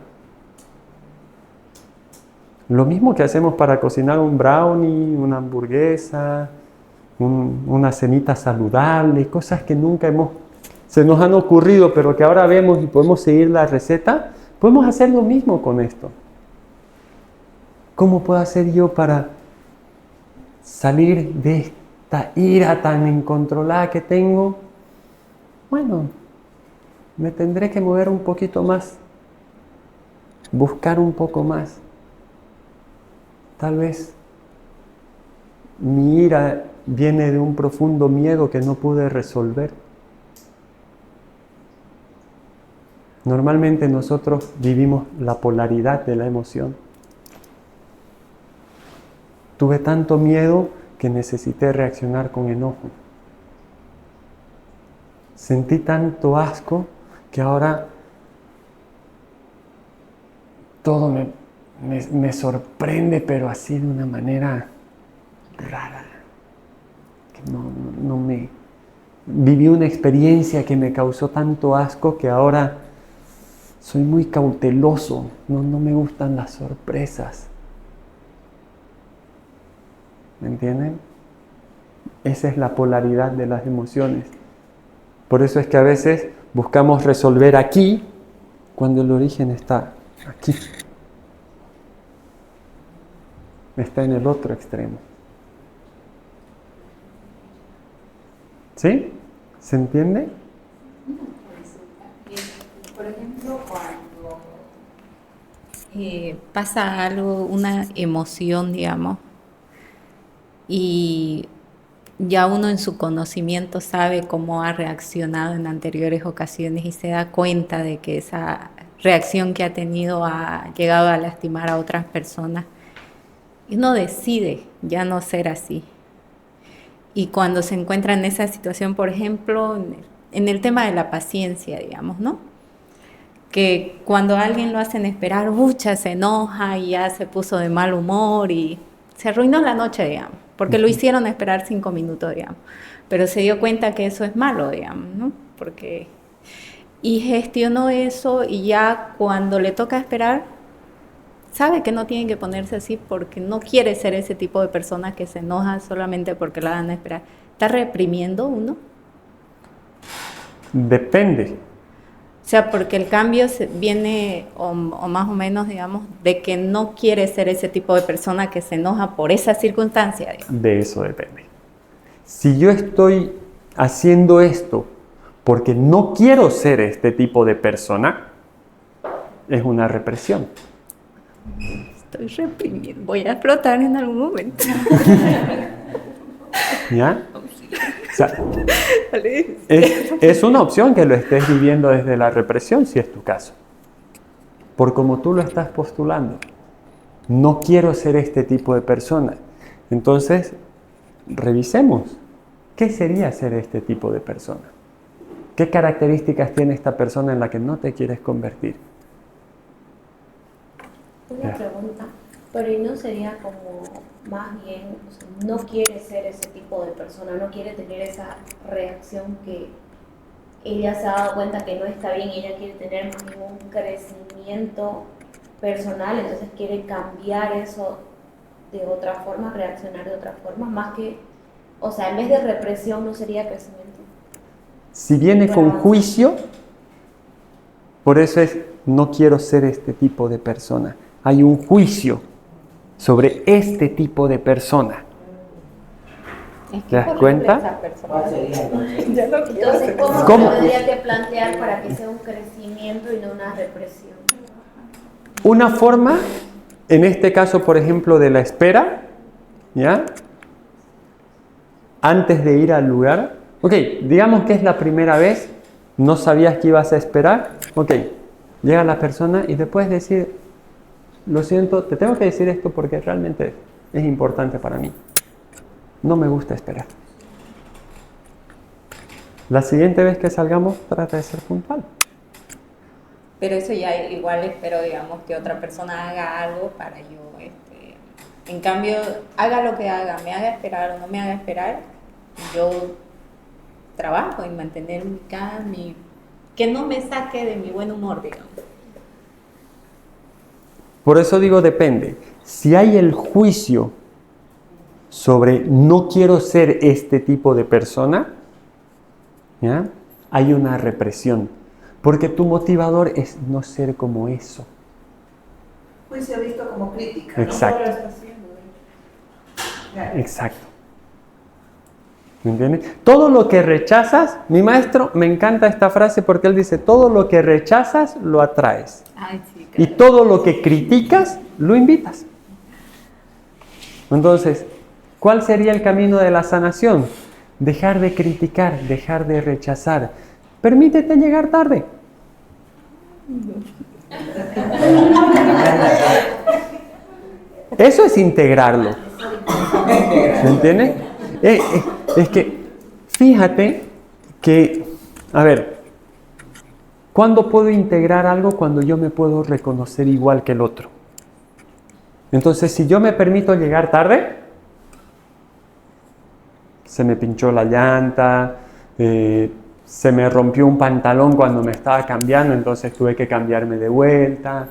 Lo mismo que hacemos para cocinar un brownie, una hamburguesa, una cenita saludable, cosas que nunca se nos han ocurrido, pero que ahora vemos y podemos seguir la receta, podemos hacer lo mismo con esto. ¿Cómo puedo hacer yo para salir de esta ira tan incontrolada que tengo? Bueno, me tendré que mover un poquito más, buscar un poco más. Tal vez mi ira viene de un profundo miedo que no pude resolver. Normalmente nosotros vivimos la polaridad de la emoción. Tuve tanto miedo que necesité reaccionar con enojo. Sentí tanto asco que ahora todo me sorprende, pero así de una manera rara. Que no me... Viví una experiencia que me causó tanto asco que ahora soy muy cauteloso. No me gustan las sorpresas. ¿Me entienden? Esa es la polaridad de las emociones. Por eso es que a veces buscamos resolver aquí cuando el origen está aquí. Está en el otro extremo. ¿Sí? ¿Se entiende? Por ejemplo, cuando pasa algo, una emoción, digamos, y ya uno en su conocimiento sabe cómo ha reaccionado en anteriores ocasiones y se da cuenta de que esa reacción que ha tenido ha llegado a lastimar a otras personas. Y uno decide ya no ser así. Y cuando se encuentra en esa situación, por ejemplo, en el tema de la paciencia, digamos, ¿no? Que cuando a alguien lo hacen esperar, se enoja y ya se puso de mal humor y se arruinó la noche, digamos, porque lo hicieron esperar 5 minutos, digamos. Pero se dio cuenta que eso es malo, digamos, ¿no? Y gestionó eso y ya cuando le toca esperar, sabe que no tiene que ponerse así porque no quiere ser ese tipo de persona que se enoja solamente porque la van a esperar. ¿Está reprimiendo uno? Depende. O sea, porque el cambio viene o más o menos, digamos, de que no quiere ser ese tipo de persona que se enoja por esa circunstancia, digamos. De eso depende. Si yo estoy haciendo esto porque no quiero ser este tipo de persona, es una represión. Estoy reprimiendo, voy a explotar en algún momento. ¿Ya? O sea, es una opción que lo estés viviendo desde la represión, si es tu caso. Por como tú lo estás postulando. No quiero ser este tipo de persona. Entonces, revisemos. ¿Qué sería ser este tipo de persona? ¿Qué características tiene esta persona en la que no te quieres convertir? Una pregunta, pero ¿y no sería como más bien, o sea, no quiere ser ese tipo de persona, no quiere tener esa reacción que ella se ha dado cuenta que no está bien, ella quiere tener más bien un crecimiento personal, entonces quiere cambiar eso de otra forma, reaccionar de otra forma, más que, o sea, en vez de represión no sería crecimiento? Si viene con juicio, por eso es, no quiero ser este tipo de persona. Hay un juicio sobre este tipo de persona. ¿Te das cuenta? ¿Cuál sería entonces? Entonces, ¿cómo se tendría que plantear para que sea un crecimiento y no una represión? Una forma, en este caso, por ejemplo, de la espera, ¿ya? Antes de ir al lugar. Ok, digamos que es la primera vez, no sabías que ibas a esperar. Ok, llega la persona y después decir, lo siento, te tengo que decir esto porque realmente es importante para mí. No me gusta esperar. La siguiente vez que salgamos, trata de ser puntual. Pero eso ya igual espero, digamos, que otra persona haga algo para yo, en cambio, haga lo que haga, me haga esperar o no me haga esperar, yo trabajo en mantener mi calma, que no me saque de mi buen humor, digamos. Por eso digo depende. Si hay el juicio sobre no quiero ser este tipo de persona, ¿ya? Hay una represión. Porque tu motivador es no ser como eso. Juicio visto como crítica. Exacto. ¿No? Lo está haciendo, Claro. Exacto. ¿Me entiendes? Todo lo que rechazas, mi maestro me encanta esta frase porque él dice, todo lo que rechazas lo atraes. Ay, sí, Y todo lo que criticas lo invitas. Entonces, ¿cuál sería el camino de la sanación? Dejar de criticar, dejar de rechazar. Permítete llegar tarde. Eso es integrarlo. ¿Me entiendes? Es que, fíjate que, a ver, ¿cuándo puedo integrar algo? Cuando yo me puedo reconocer igual que el otro. Entonces, si yo me permito llegar tarde, se me pinchó la llanta, se me rompió un pantalón cuando me estaba cambiando, entonces tuve que cambiarme de vuelta.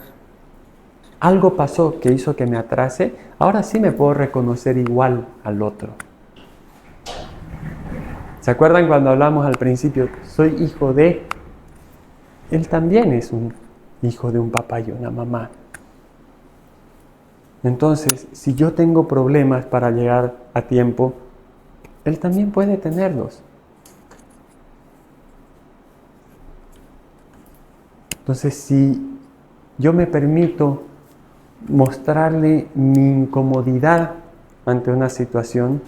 Algo pasó que hizo que me atrase, ahora sí me puedo reconocer igual al otro. ¿Se acuerdan cuando hablamos al principio? Soy hijo de... Él también es un hijo de un papá y una mamá. Entonces, si yo tengo problemas para llegar a tiempo, él también puede tenerlos. Entonces, si yo me permito mostrarle mi incomodidad ante una situación,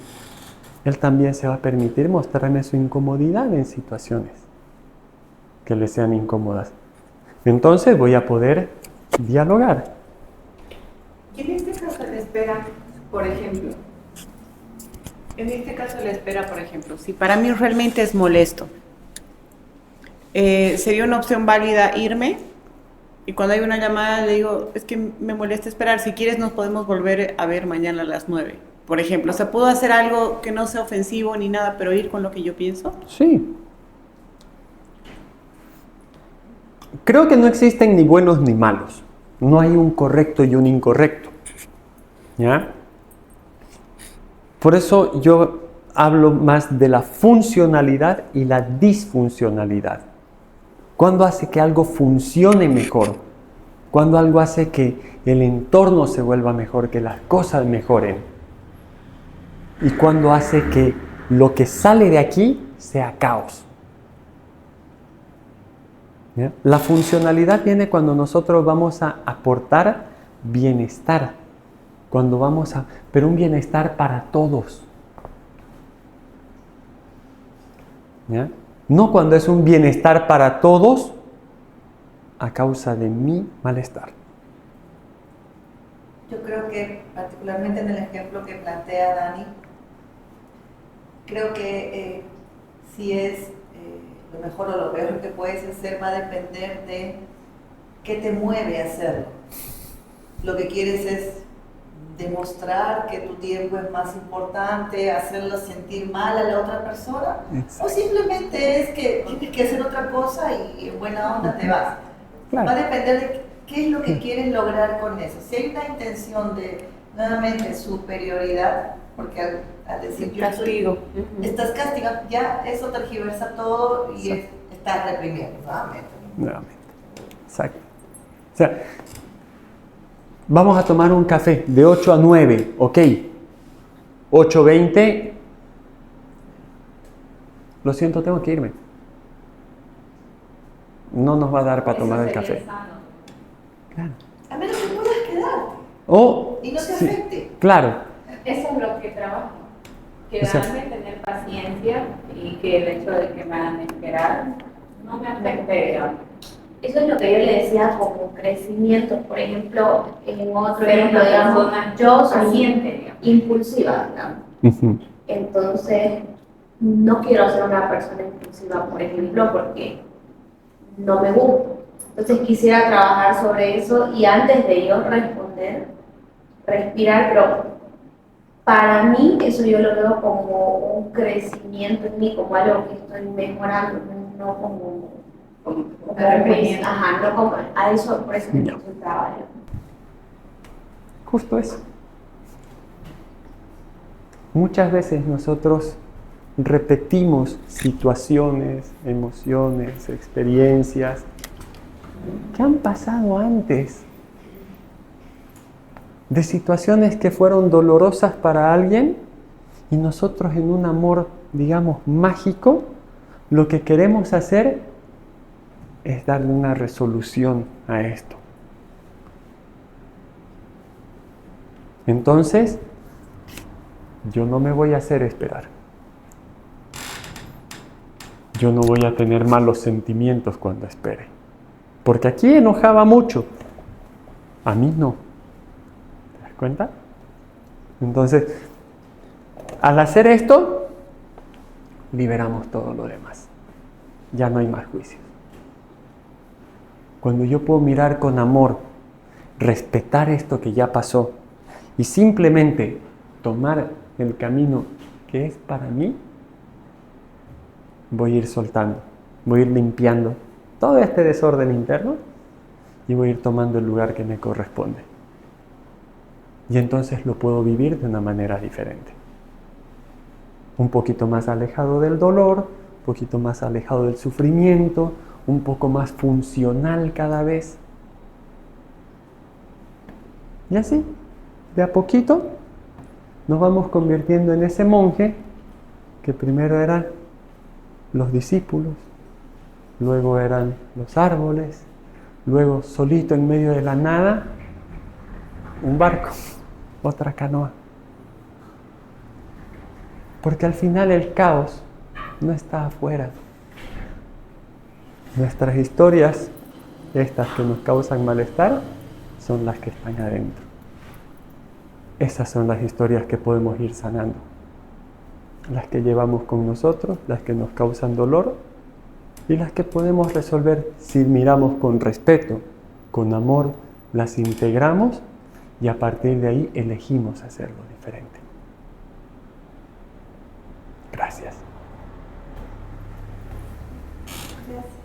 él también se va a permitir mostrarme su incomodidad en situaciones que le sean incómodas. Entonces voy a poder dialogar. Y en este caso la espera, por ejemplo, si para mí realmente es molesto sería una opción válida irme. Y cuando hay una llamada le digo, es que me molesta esperar, si quieres nos podemos volver a ver mañana a las 9, por ejemplo. O sea, puedo hacer algo que no sea ofensivo ni nada, pero ir con lo que yo pienso. Sí. Creo que no existen ni buenos ni malos. No hay un correcto y un incorrecto. ¿Ya? Por eso yo hablo más de la funcionalidad y la disfuncionalidad. ¿Cuándo hace que algo funcione mejor? ¿Cuándo algo hace que el entorno se vuelva mejor, que las cosas mejoren? ¿Y cuándo hace que lo que sale de aquí sea caos? ¿Ya? La funcionalidad viene cuando nosotros vamos a aportar bienestar. Pero un bienestar para todos. ¿Ya? No cuando es un bienestar para todos a causa de mi malestar. Yo creo que particularmente en el ejemplo que plantea Dani, creo que si es lo mejor o lo peor que puedes hacer va a depender de qué te mueve a hacerlo. Lo que quieres es demostrar que tu tiempo es más importante, hacerlo sentir mal a la otra persona. Exacto. O simplemente es que tienes que hacer otra cosa y en buena onda te vas. Claro. Va a depender de qué es lo que quieres lograr con eso. Si hay una intención de, nuevamente, superioridad, porque al decir yo castigo, estás castigando, ya eso tergiversa todo y estás reprimiendo nuevamente. Exacto. O sea, vamos a tomar un café de 8 a 9, ok. 8:20, lo siento, tengo que irme. No nos va a dar para tomar el café. Claro. A menos que puedas quedarte y no te afecte. Claro. Eso es lo que trabajo. Quedarme, tener paciencia y que el hecho de que me hagan esperar no me afecte, digamos. Eso es lo que yo le decía como crecimiento. Por ejemplo, en otro Ser ejemplo, una digamos, persona yo soy paciente, digamos. impulsiva, digamos. Entonces, no quiero ser una persona impulsiva, por ejemplo, porque no me gusta. Entonces, quisiera trabajar sobre eso y antes de yo responder, respirar, pero para mí eso yo lo veo como un crecimiento en mí, como algo que estoy mejorando, no como no como a eso, por eso me consultaba yo. Justo eso. Muchas veces nosotros repetimos situaciones, emociones, experiencias que han pasado antes, de situaciones que fueron dolorosas para alguien y nosotros en un amor, digamos, mágico, lo que queremos hacer es darle una resolución a esto. Entonces, yo no me voy a hacer esperar. Yo no voy a tener malos sentimientos cuando espere. Porque aquí enojaba mucho. A mí no. ¿Te das cuenta? Entonces, al hacer esto, liberamos todo lo demás. Ya no hay más juicios. Cuando yo puedo mirar con amor, respetar esto que ya pasó y simplemente tomar el camino que es para mí, voy a ir soltando, voy a ir limpiando todo este desorden interno y voy a ir tomando el lugar que me corresponde. Y entonces lo puedo vivir de una manera diferente. Un poquito más alejado del dolor, un poquito más alejado del sufrimiento, un poco más funcional cada vez. Y así, de a poquito, nos vamos convirtiendo en ese monje que primero eran los discípulos, luego eran los árboles, luego solito en medio de la nada, un barco, otra canoa. Porque al final el caos no está afuera. Nuestras historias, estas que nos causan malestar, son las que están adentro. Esas son las historias que podemos ir sanando. Las que llevamos con nosotros, las que nos causan dolor, y las que podemos resolver si miramos con respeto, con amor, las integramos y a partir de ahí elegimos hacerlo diferente. Gracias. Gracias.